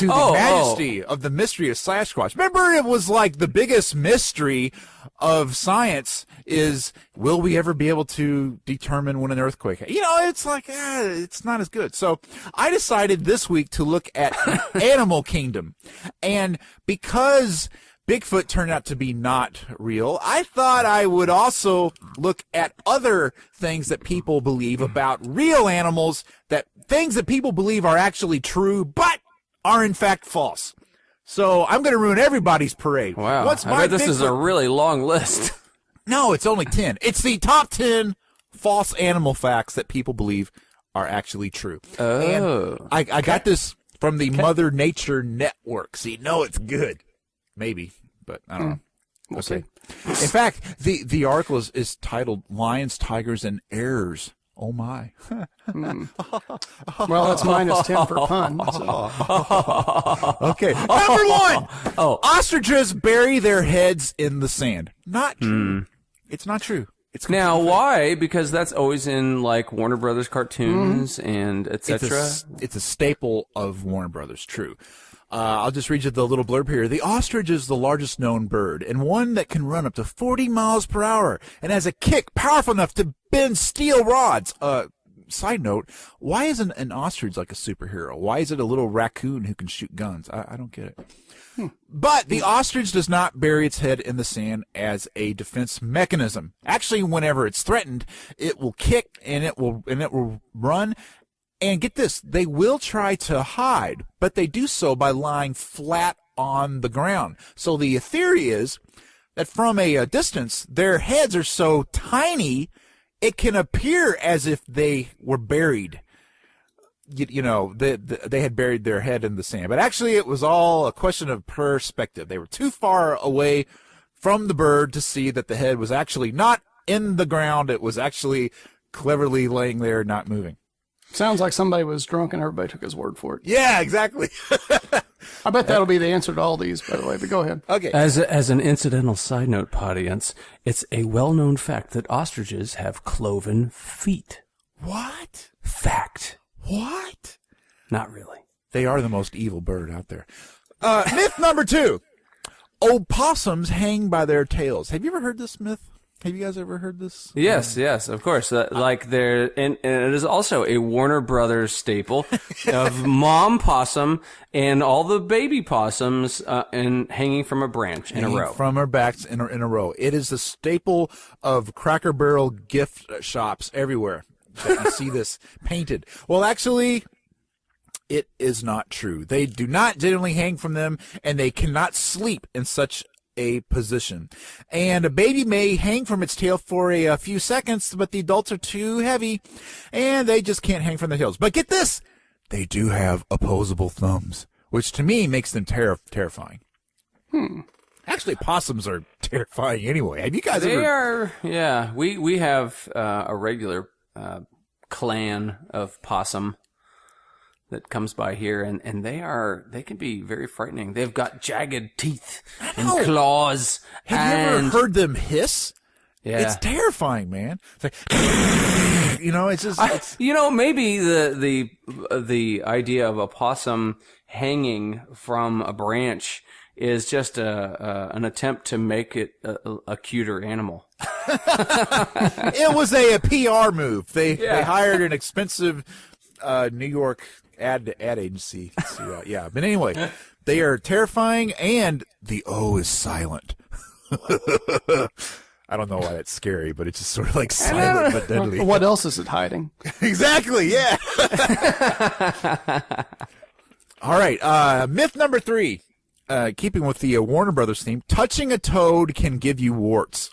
majesty of the mystery of Sasquatch. Remember, it was like the biggest mystery of science is, will we ever be able to determine when an earthquake? You know, it's like, it's not as good. So I decided this week to look at animal kingdom. And because Bigfoot turned out to be not real, I thought I would also look at other things that people believe about real animals, things that people believe are actually true, but are in fact false. So I'm going to ruin everybody's parade. Wow. I bet this is a really long list. No, it's only 10. It's the top 10 false animal facts that people believe are actually true. Oh. And I got this from the Mother Nature Network. So you know it's good. Maybe, but I don't know. We'll see. In fact, the article is titled Lions, Tigers, and Errors. Oh, my. Well, that's -10 for pun. So. Okay. Number one. Ostriches bury their heads in the sand. Not true. It's not true. It's now, why? Because that's always in, like, Warner Brothers cartoons and etc. It's a staple of Warner Brothers. True. I'll just read you the little blurb here. The ostrich is the largest known bird, and one that can run up to 40 miles per hour and has a kick powerful enough to bend steel rods. Side note, why isn't an ostrich like a superhero? Why is it a little raccoon who can shoot guns? I don't get it. But the ostrich does not bury its head in the sand as a defense mechanism. Actually, whenever it's threatened, it will kick and it will run. And get this, they will try to hide, but they do so by lying flat on the ground. So the theory is that from a distance, their heads are so tiny, it can appear as if they were buried. You know, they had buried their head in the sand. But actually, it was all a question of perspective. They were too far away from the bird to see that the head was actually not in the ground. It was actually cleverly laying there, not moving. Sounds like somebody was drunk and everybody took his word for it. Yeah, exactly. I bet that'll be the answer to all these, by the way, but go ahead. Okay. As an incidental side note, audience, it's a well-known fact that ostriches have cloven feet. What? Fact. What? Not really. They are the most evil bird out there. Myth number 2. Opossums hang by their tails. Have you ever heard this myth? Have you guys ever heard this? Yes, of course. Like and it is also a Warner Brothers staple of mom possum and all the baby possums and hanging from a branch in a row. From our backs in a row. It is the staple of Cracker Barrel gift shops everywhere that you see this painted. Well, actually, it is not true. They do not generally hang from them, and they cannot sleep in such a position. And a baby may hang from its tail for a few seconds, but the adults are too heavy, and they just can't hang from their tails. But get this! They do have opposable thumbs, which to me makes them terrifying. Actually, possums are terrifying anyway. Have you guys They ever... are, yeah. We have a regular clan of possum that comes by here, and they can be very frightening. They've got jagged teeth and claws. Have you ever heard them hiss? Yeah. It's terrifying, man. It's like, it's just... Maybe the idea of a possum hanging from a branch is just an attempt to make it a cuter animal. It was a PR move. They hired an expensive New York ad agency. Yeah, but anyway, they are terrifying, and the O is silent. I don't know why that's scary, but it's just sort of like silent but deadly. What else is it hiding? Exactly, yeah. All right, myth number 3. Keeping with the Warner Brothers theme, touching a toad can give you warts.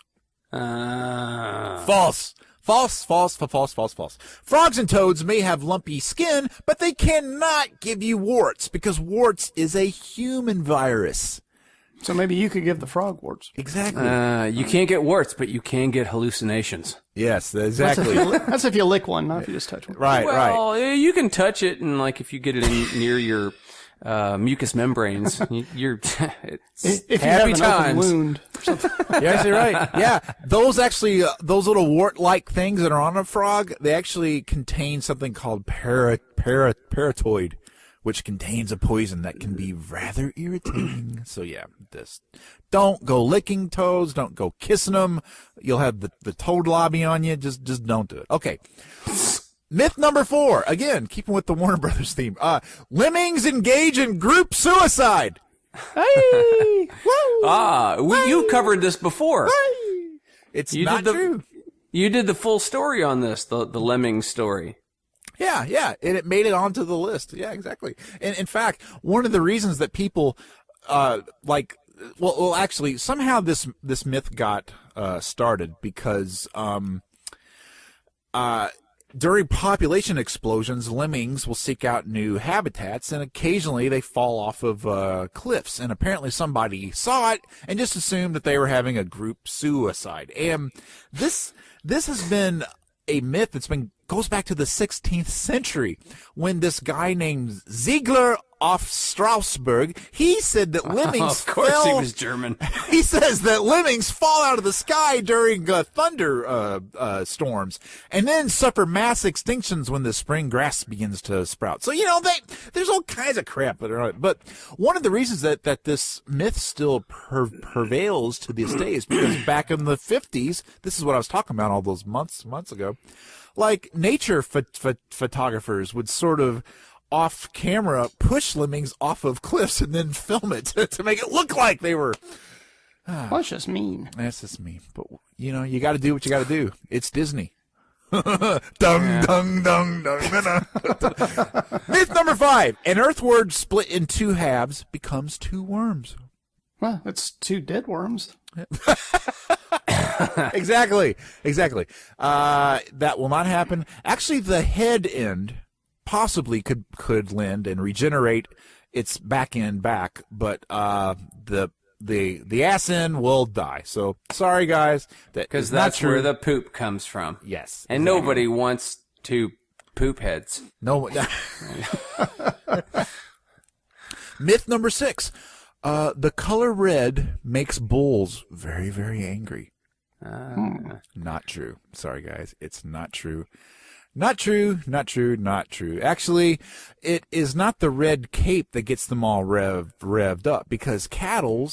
False. False. Frogs and toads may have lumpy skin, but they cannot give you warts because warts is a human virus. So maybe you could give the frog warts. Exactly. You can't get warts, but you can get hallucinations. Yes, exactly. That's if you lick one, not if you just touch one. Right. Well, you can touch it, and like if you get it in near your mucus membranes, you're it's If you happy have an times. open wound. Yes, you're right. Yeah, those little wart-like things that are on a frog, they actually contain something called paratoid, which contains a poison that can be rather irritating. So yeah, just don't go licking toads. Don't go kissing them. You'll have the toad lobby on you. Just don't do it. Okay. Myth number 4. Again, keeping with the Warner Brothers theme. Lemmings engage in group suicide. Hey! You covered this before. It's not true. You did the full story on this, the lemming story. Yeah, and it made it onto the list. Yeah, exactly. And in fact, one of the reasons that people actually, somehow this myth got started because during population explosions, lemmings will seek out new habitats, and occasionally they fall off of cliffs. And apparently somebody saw it and just assumed that they were having a group suicide. And this has been a myth that's goes back to the 16th century when this guy named Ziegler of Strasbourg, he said that lemmings Of course he was German. He says that lemmings fall out of the sky during thunder storms and then suffer mass extinctions when the spring grass begins to sprout. So, there's all kinds of crap that are on it. But one of the reasons that this myth still prevails to this day is because back in the 50s, this is what I was talking about all those months ago, like nature photographers would sort of off camera push lemmings off of cliffs and then film it to make it look like they were. That's just mean. That's just mean. But, you got to do what you got to do. It's Disney. Dung. Myth number 5. An earthworm split in 2 halves becomes 2 worms. Well, it's 2 dead worms. Exactly. That will not happen. Actually, the head end possibly could lend and regenerate its back end back, but the ass end will die. So sorry, guys, because that's where the poop comes from. Yes, and exactly. nobody wants 2 poop heads. No. Myth number 6. The color red makes bulls very, very angry. Not true. Sorry, guys. It's not true. Not true, not true, not true. Actually, it is not the red cape that gets them all revved up, because cattle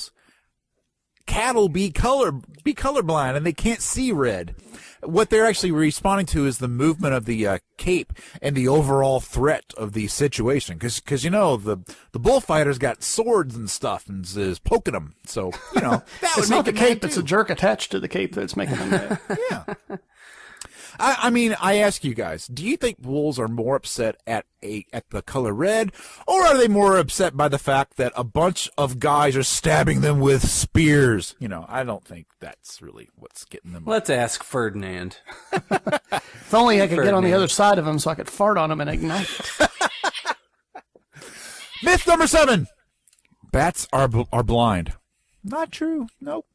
be colorblind and they can't see red. What they're actually responding to is the movement of the cape and the overall threat of the situation. Because you know, the bullfighter's got swords and stuff and is poking them. So, you know, that It's would not the make them cape, mad, it's a too. jerk attached to the cape that's making them mad. Yeah. I mean, I ask you guys, do you think bulls are more upset at the color red, or are they more upset by the fact that a bunch of guys are stabbing them with spears? You know, I don't think that's really what's getting them. Let's ask Ferdinand. If only I could get on the Ferdinand. other side of him so I could fart on him and ignite it. Myth number 7. Bats are blind. Not true. Nope.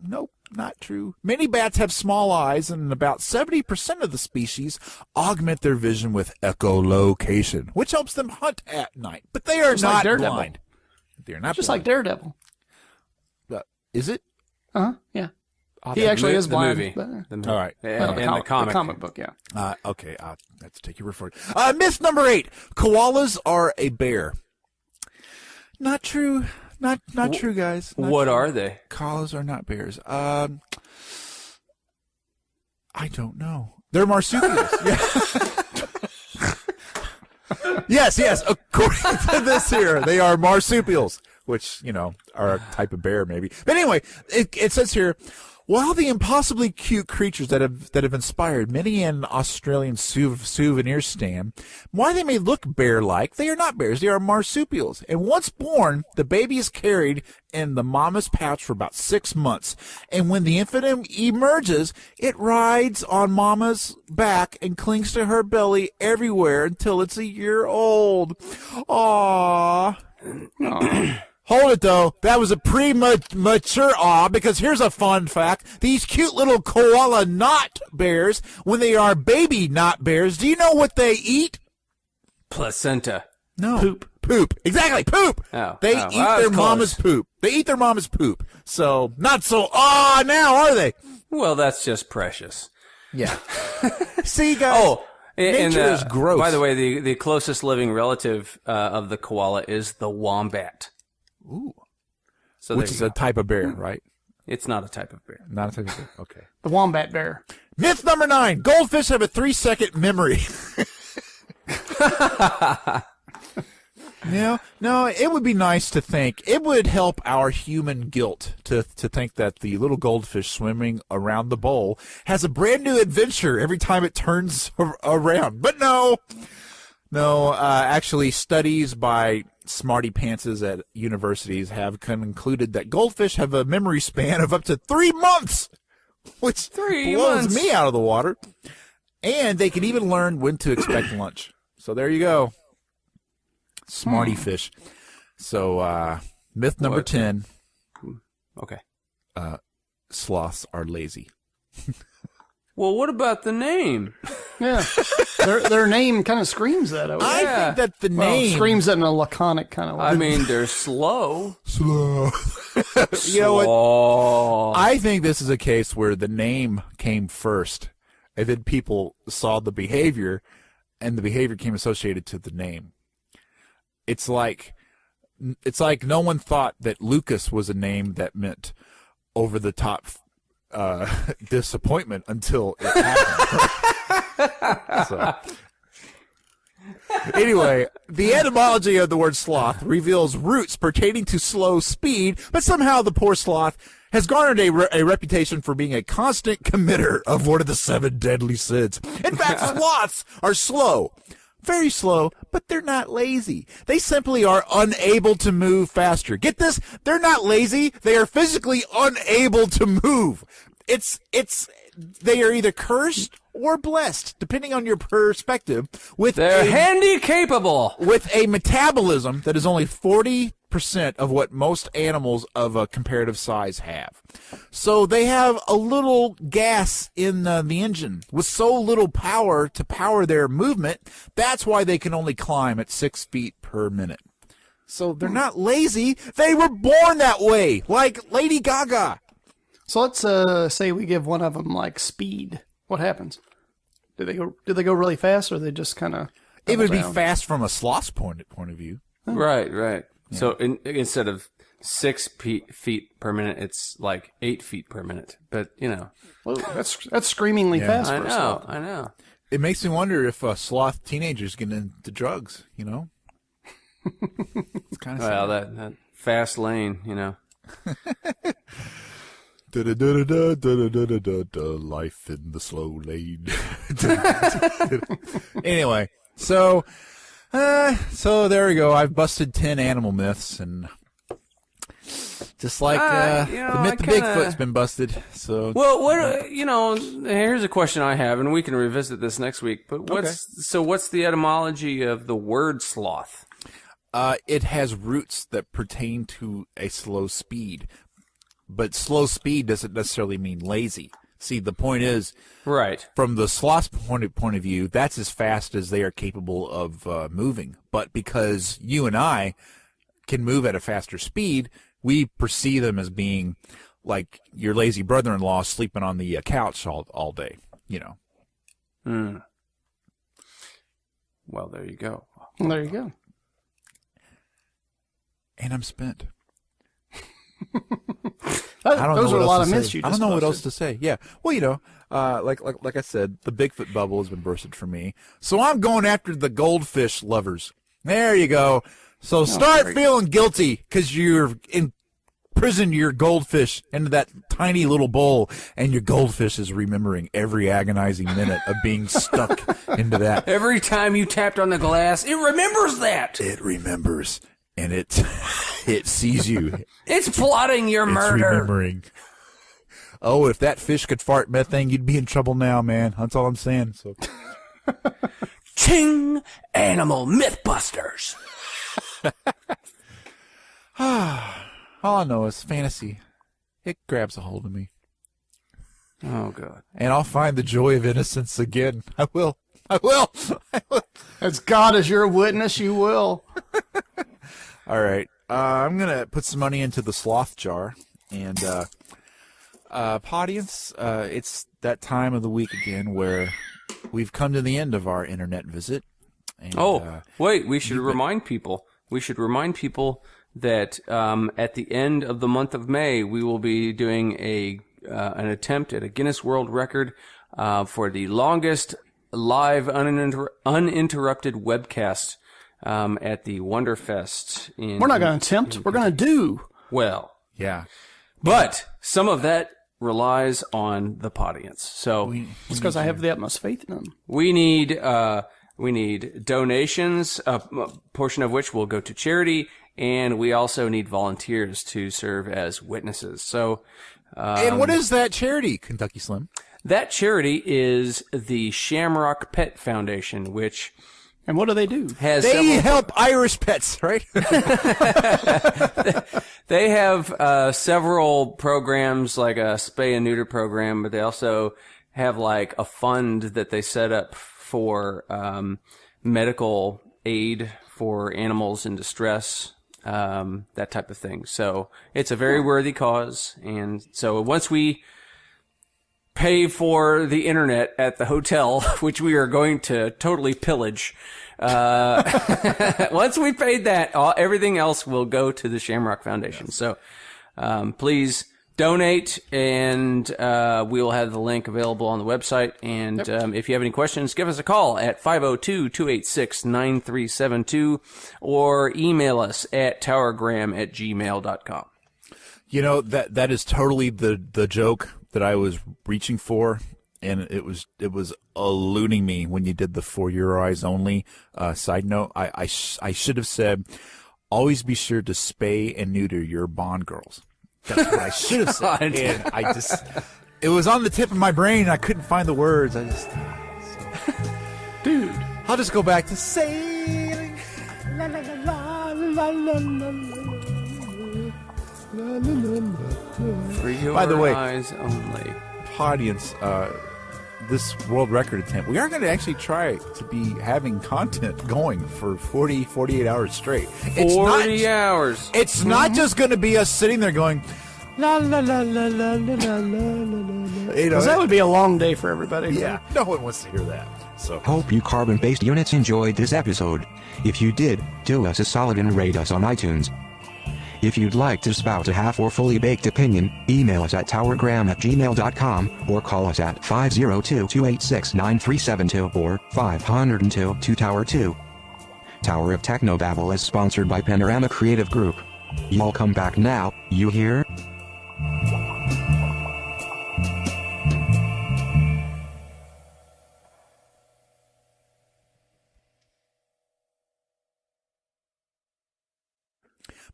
Not true. Many bats have small eyes, and about 70% of the species augment their vision with echolocation, which helps them hunt at night. But they are Just like not Daredevil. blind. They're not Just blind. like Daredevil. Is it? Yeah. He actually is The blind. movie. but- The movie. All right. And the comic. book, yeah. Okay, let's take your word for it. Myth number 8. Koalas are a bear. Not true. Not true, guys. Not What true. are they? Koalas are not bears. I don't know. They're marsupials. Yes. According to this here, they are marsupials, which, you know, are a type of bear maybe. But anyway, it says here, while the impossibly cute creatures that have inspired many an Australian souvenir stand, why they may look bear-like, they are not bears. They are marsupials. And once born, the baby is carried in the mama's pouch for about 6 months. And when the infant emerges, it rides on mama's back and clings to her belly everywhere until it's a year old. Aww. Hold it, though. That was a premature awe, because here's a fun fact. These cute little koala not bears, when they are baby not bears, do you know what they eat? Placenta. No. Poop. Exactly, poop. Oh. They Oh, eat well, their that's mama's close. poop. They eat their mama's poop. So, not so now, are they? Well, that's just precious. Yeah. See, guys? Oh, and, nature is gross. By the way, the closest living relative of the koala is the wombat. Ooh. So Which there is you a go. type of bear, right? It's not a type of bear. Not a type of bear. Okay. The wombat bear. Myth number 9. Goldfish have a 3-second memory. No, it would be nice to think. It would help our human guilt to think that the little goldfish swimming around the bowl has a brand new adventure every time it turns around. But no, actually studies by smarty pantses at universities have concluded that goldfish have a memory span of up to 3 months, which 3 blows months. me out of the water. And they can even learn when to expect lunch. So there you go. Smarty fish. So, myth number What? 10, Okay. sloths are lazy. Well, what about the name? Yeah. Their name kind of screams that. I think that the name screams it in a laconic kind of way. I mean, they're slow. slow. You know what? Slow. I think this is a case where the name came first, and then people saw the behavior, and the behavior came associated to the name. It's like no one thought that Lucas was a name that meant over the top disappointment until it happened. So. Anyway, the etymology of the word sloth reveals roots pertaining to slow speed, but somehow the poor sloth has garnered a reputation for being a constant committer of one of the 7 deadly sins. In fact, sloths are slow. Very slow, but they're not lazy. They simply are unable to move faster. Get this? They're not lazy. They are physically unable to move. They are either cursed or blessed, depending on your perspective, They're handy capable. with a metabolism that is only 40% of what most animals of a comparative size have. So they have a little gas in the engine with so little power to power their movement. That's why they can only climb at 6 feet per minute. So they're not lazy. They were born that way, like Lady Gaga. So let's say we give one of them like speed. What happens? Do they go really fast, or they just kind of? It would be fast from a sloth's point of view. Right. Yeah. So instead of 6 feet per minute, it's like 8 feet per minute. But Whoa, that's screamingly fast. I For a sloth. know. It makes me wonder if sloth teenagers get into drugs. It's kind of Well, that fast lane, Life in the slow lane. Anyway, so there we go. I've busted 10 animal myths, and just like the myth of Bigfoot's been busted. So well, here's a question I have, and we can revisit this next week. But what's the etymology of the word sloth? It has roots that pertain to a slow speed. But slow speed doesn't necessarily mean lazy. See, the point is, right, from the sloth's point of view, that's as fast as they are capable of moving. But because you and I can move at a faster speed, we perceive them as being like your lazy brother-in-law sleeping on the couch all day, Well, there you go. There you go. And I'm spent. Those are a lot of myths you just I don't know what busted. else to say. Yeah. Well, like I said, the Bigfoot bubble has been bursted for me. So I'm going after the goldfish lovers. There you go. So start feeling guilty because you're imprisoned your goldfish into that tiny little bowl, and your goldfish is remembering every agonizing minute of being stuck into that. Every time you tapped on the glass, it remembers that. It remembers, and it sees you. It's plotting your murder. It's remembering. Oh, if that fish could fart methane, you'd be in trouble now, man. That's all I'm saying. So, Ching! Animal Mythbusters. all I know is fantasy. It grabs a hold of me. Oh, God. And I'll find the joy of innocence again. I will. As God is your witness, you will. All right. I'm going to put some money into the sloth jar. And, audience, it's that time of the week again where we've come to the end of our internet visit. And, wait, we should remind people. That at the end of the month of May, we will be doing an attempt at a Guinness World Record for the longest live uninterrupted webcast at the Wonderfest. We're not going to attempt. We're going to do. Well, yeah. But some of that relies on the audience. So It's because I have the utmost faith in them. we need donations, a portion of which will go to charity, and we also need volunteers to serve as witnesses. So, And what is that charity, Kentucky Slim? that charity is the Shamrock Pet Foundation, which And what do? has They several, help Irish pets, right? they have several programs, like a spay and neuter program, but they also have like a fund that they set up for medical aid for animals in distress, that type of thing. So it's a very worthy cause. And so once we pay for the internet at the hotel, which we are going to totally pillage, once we paid that, everything else will go to the Shamrock Foundation. So please donate, and we will have the link available on the website. And if you have any questions, give us a call at 502-286-9372 or email us at towergram@gmail.com. You know, that is totally the joke that I was reaching for, and it was eluding me when you did the For Your Eyes Only side note. I should have said, always be sure to spay and neuter your Bond girls. That's what I should have said. And it was on the tip of my brain. I couldn't find the words. Dude. I'll just go back to sailing. For your By the way, eyes only. audience, this world record attempt, we are going to actually try to be having content going for 48 hours straight. 40 hours. It's not just going to be us sitting there going, la la la la la la la la la. Because that would be a long day for everybody. Yeah, no one wants to hear that. So Hope you carbon-based units enjoyed this episode. If you did, do us a solid and rate us on iTunes. If you'd like to spout a half or fully baked opinion, email us at towergram@gmail.com or call us at 502-286-9372 or 502-2-Tower-2. Tower of Technobabble is sponsored by Panorama Creative Group. Y'all come back now, you hear?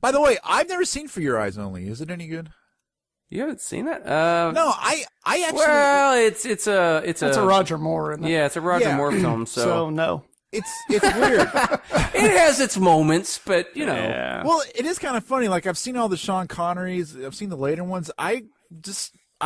by the way, I've never seen For Your Eyes Only. Is it any good? You haven't seen it? No, I actually. Well, it's a Roger Moore. Isn't it? Yeah, it's a Roger Moore film. So no. It's weird. It has its moments, but you know. Yeah. Well, it is kind of funny. Like, I've seen all the Sean Connerys. I've seen the later ones. I've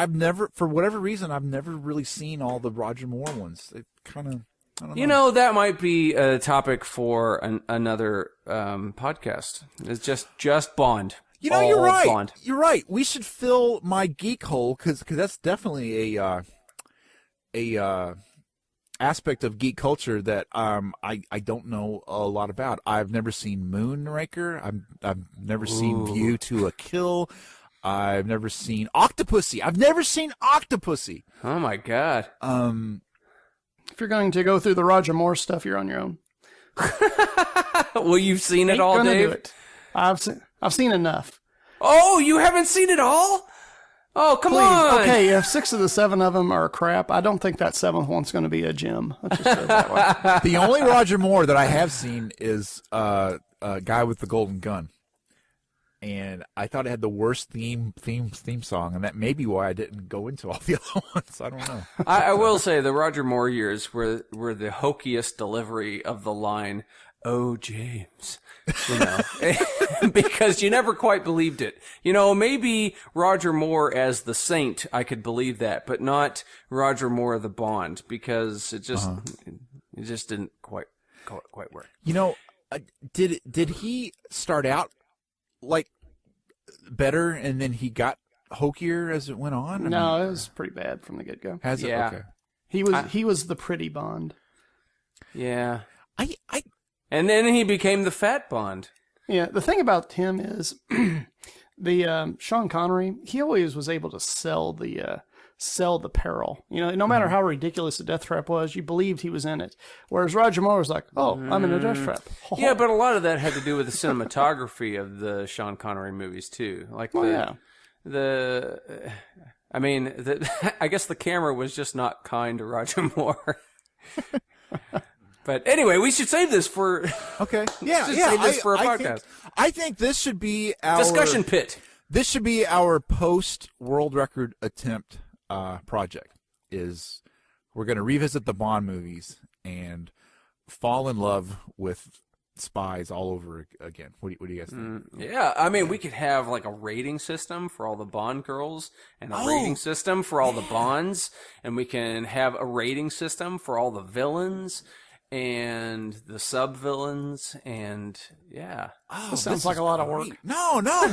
never, for whatever reason, I've never really seen all the Roger Moore ones. It kind of, I don't know. You know, that might be a topic for another podcast. It's just Bond. You know, you're right. Bond. You're right. We should fill my geek hole because that's definitely a aspect of geek culture that I don't know a lot about. I've never seen Moonraker. I've never seen View to a Kill. I've never seen Octopussy. Oh my God. If you're going to go through the Roger Moore stuff, you're on your own. Well, you've seen it Ain't all, gonna Dave? do it. I've seen enough. Oh, you haven't seen it all? Oh, come Please. on. Okay, if 6 of the 7 of them are crap, I don't think that 7th one's going to be a gem. Let's just put it that way. The only Roger Moore that I have seen is Guy with the Golden Gun. And I thought it had the worst theme song, and that may be why I didn't go into all the other ones. I don't know. I will say the Roger Moore years were the hokiest delivery of the line, "Oh, James," you know, because you never quite believed it. You know, maybe Roger Moore as the Saint, I could believe that, but not Roger Moore the Bond, because it just didn't quite work. You know, did he start out like better and then he got hokier as it went on? No, it was pretty bad from the get-go. Has it? Yeah. Okay. He was the pretty Bond. Yeah. I And then he became the fat Bond. Yeah, the thing about him is the Sean Connery, he always was able to sell the peril. You know, no matter how ridiculous the death trap was, you believed he was in it. Whereas Roger Moore was like, "Oh, I'm in a death trap." Yeah, but a lot of that had to do with the cinematography of the Sean Connery movies too. Like I guess the camera was just not kind to Roger Moore. But anyway, we should save this for okay. Save this for a podcast. I think this should be our Discussion pit. This should be our post world record attempt project. Is we're going to revisit the Bond movies and fall in love with spies all over again. What do you guys think? Yeah, I mean, we could have like a rating system for all the Bond girls and a rating system for all the Bonds, and we can have a rating system for all the villains and the sub-villains, and yeah. This sounds like a lot of work. No, man.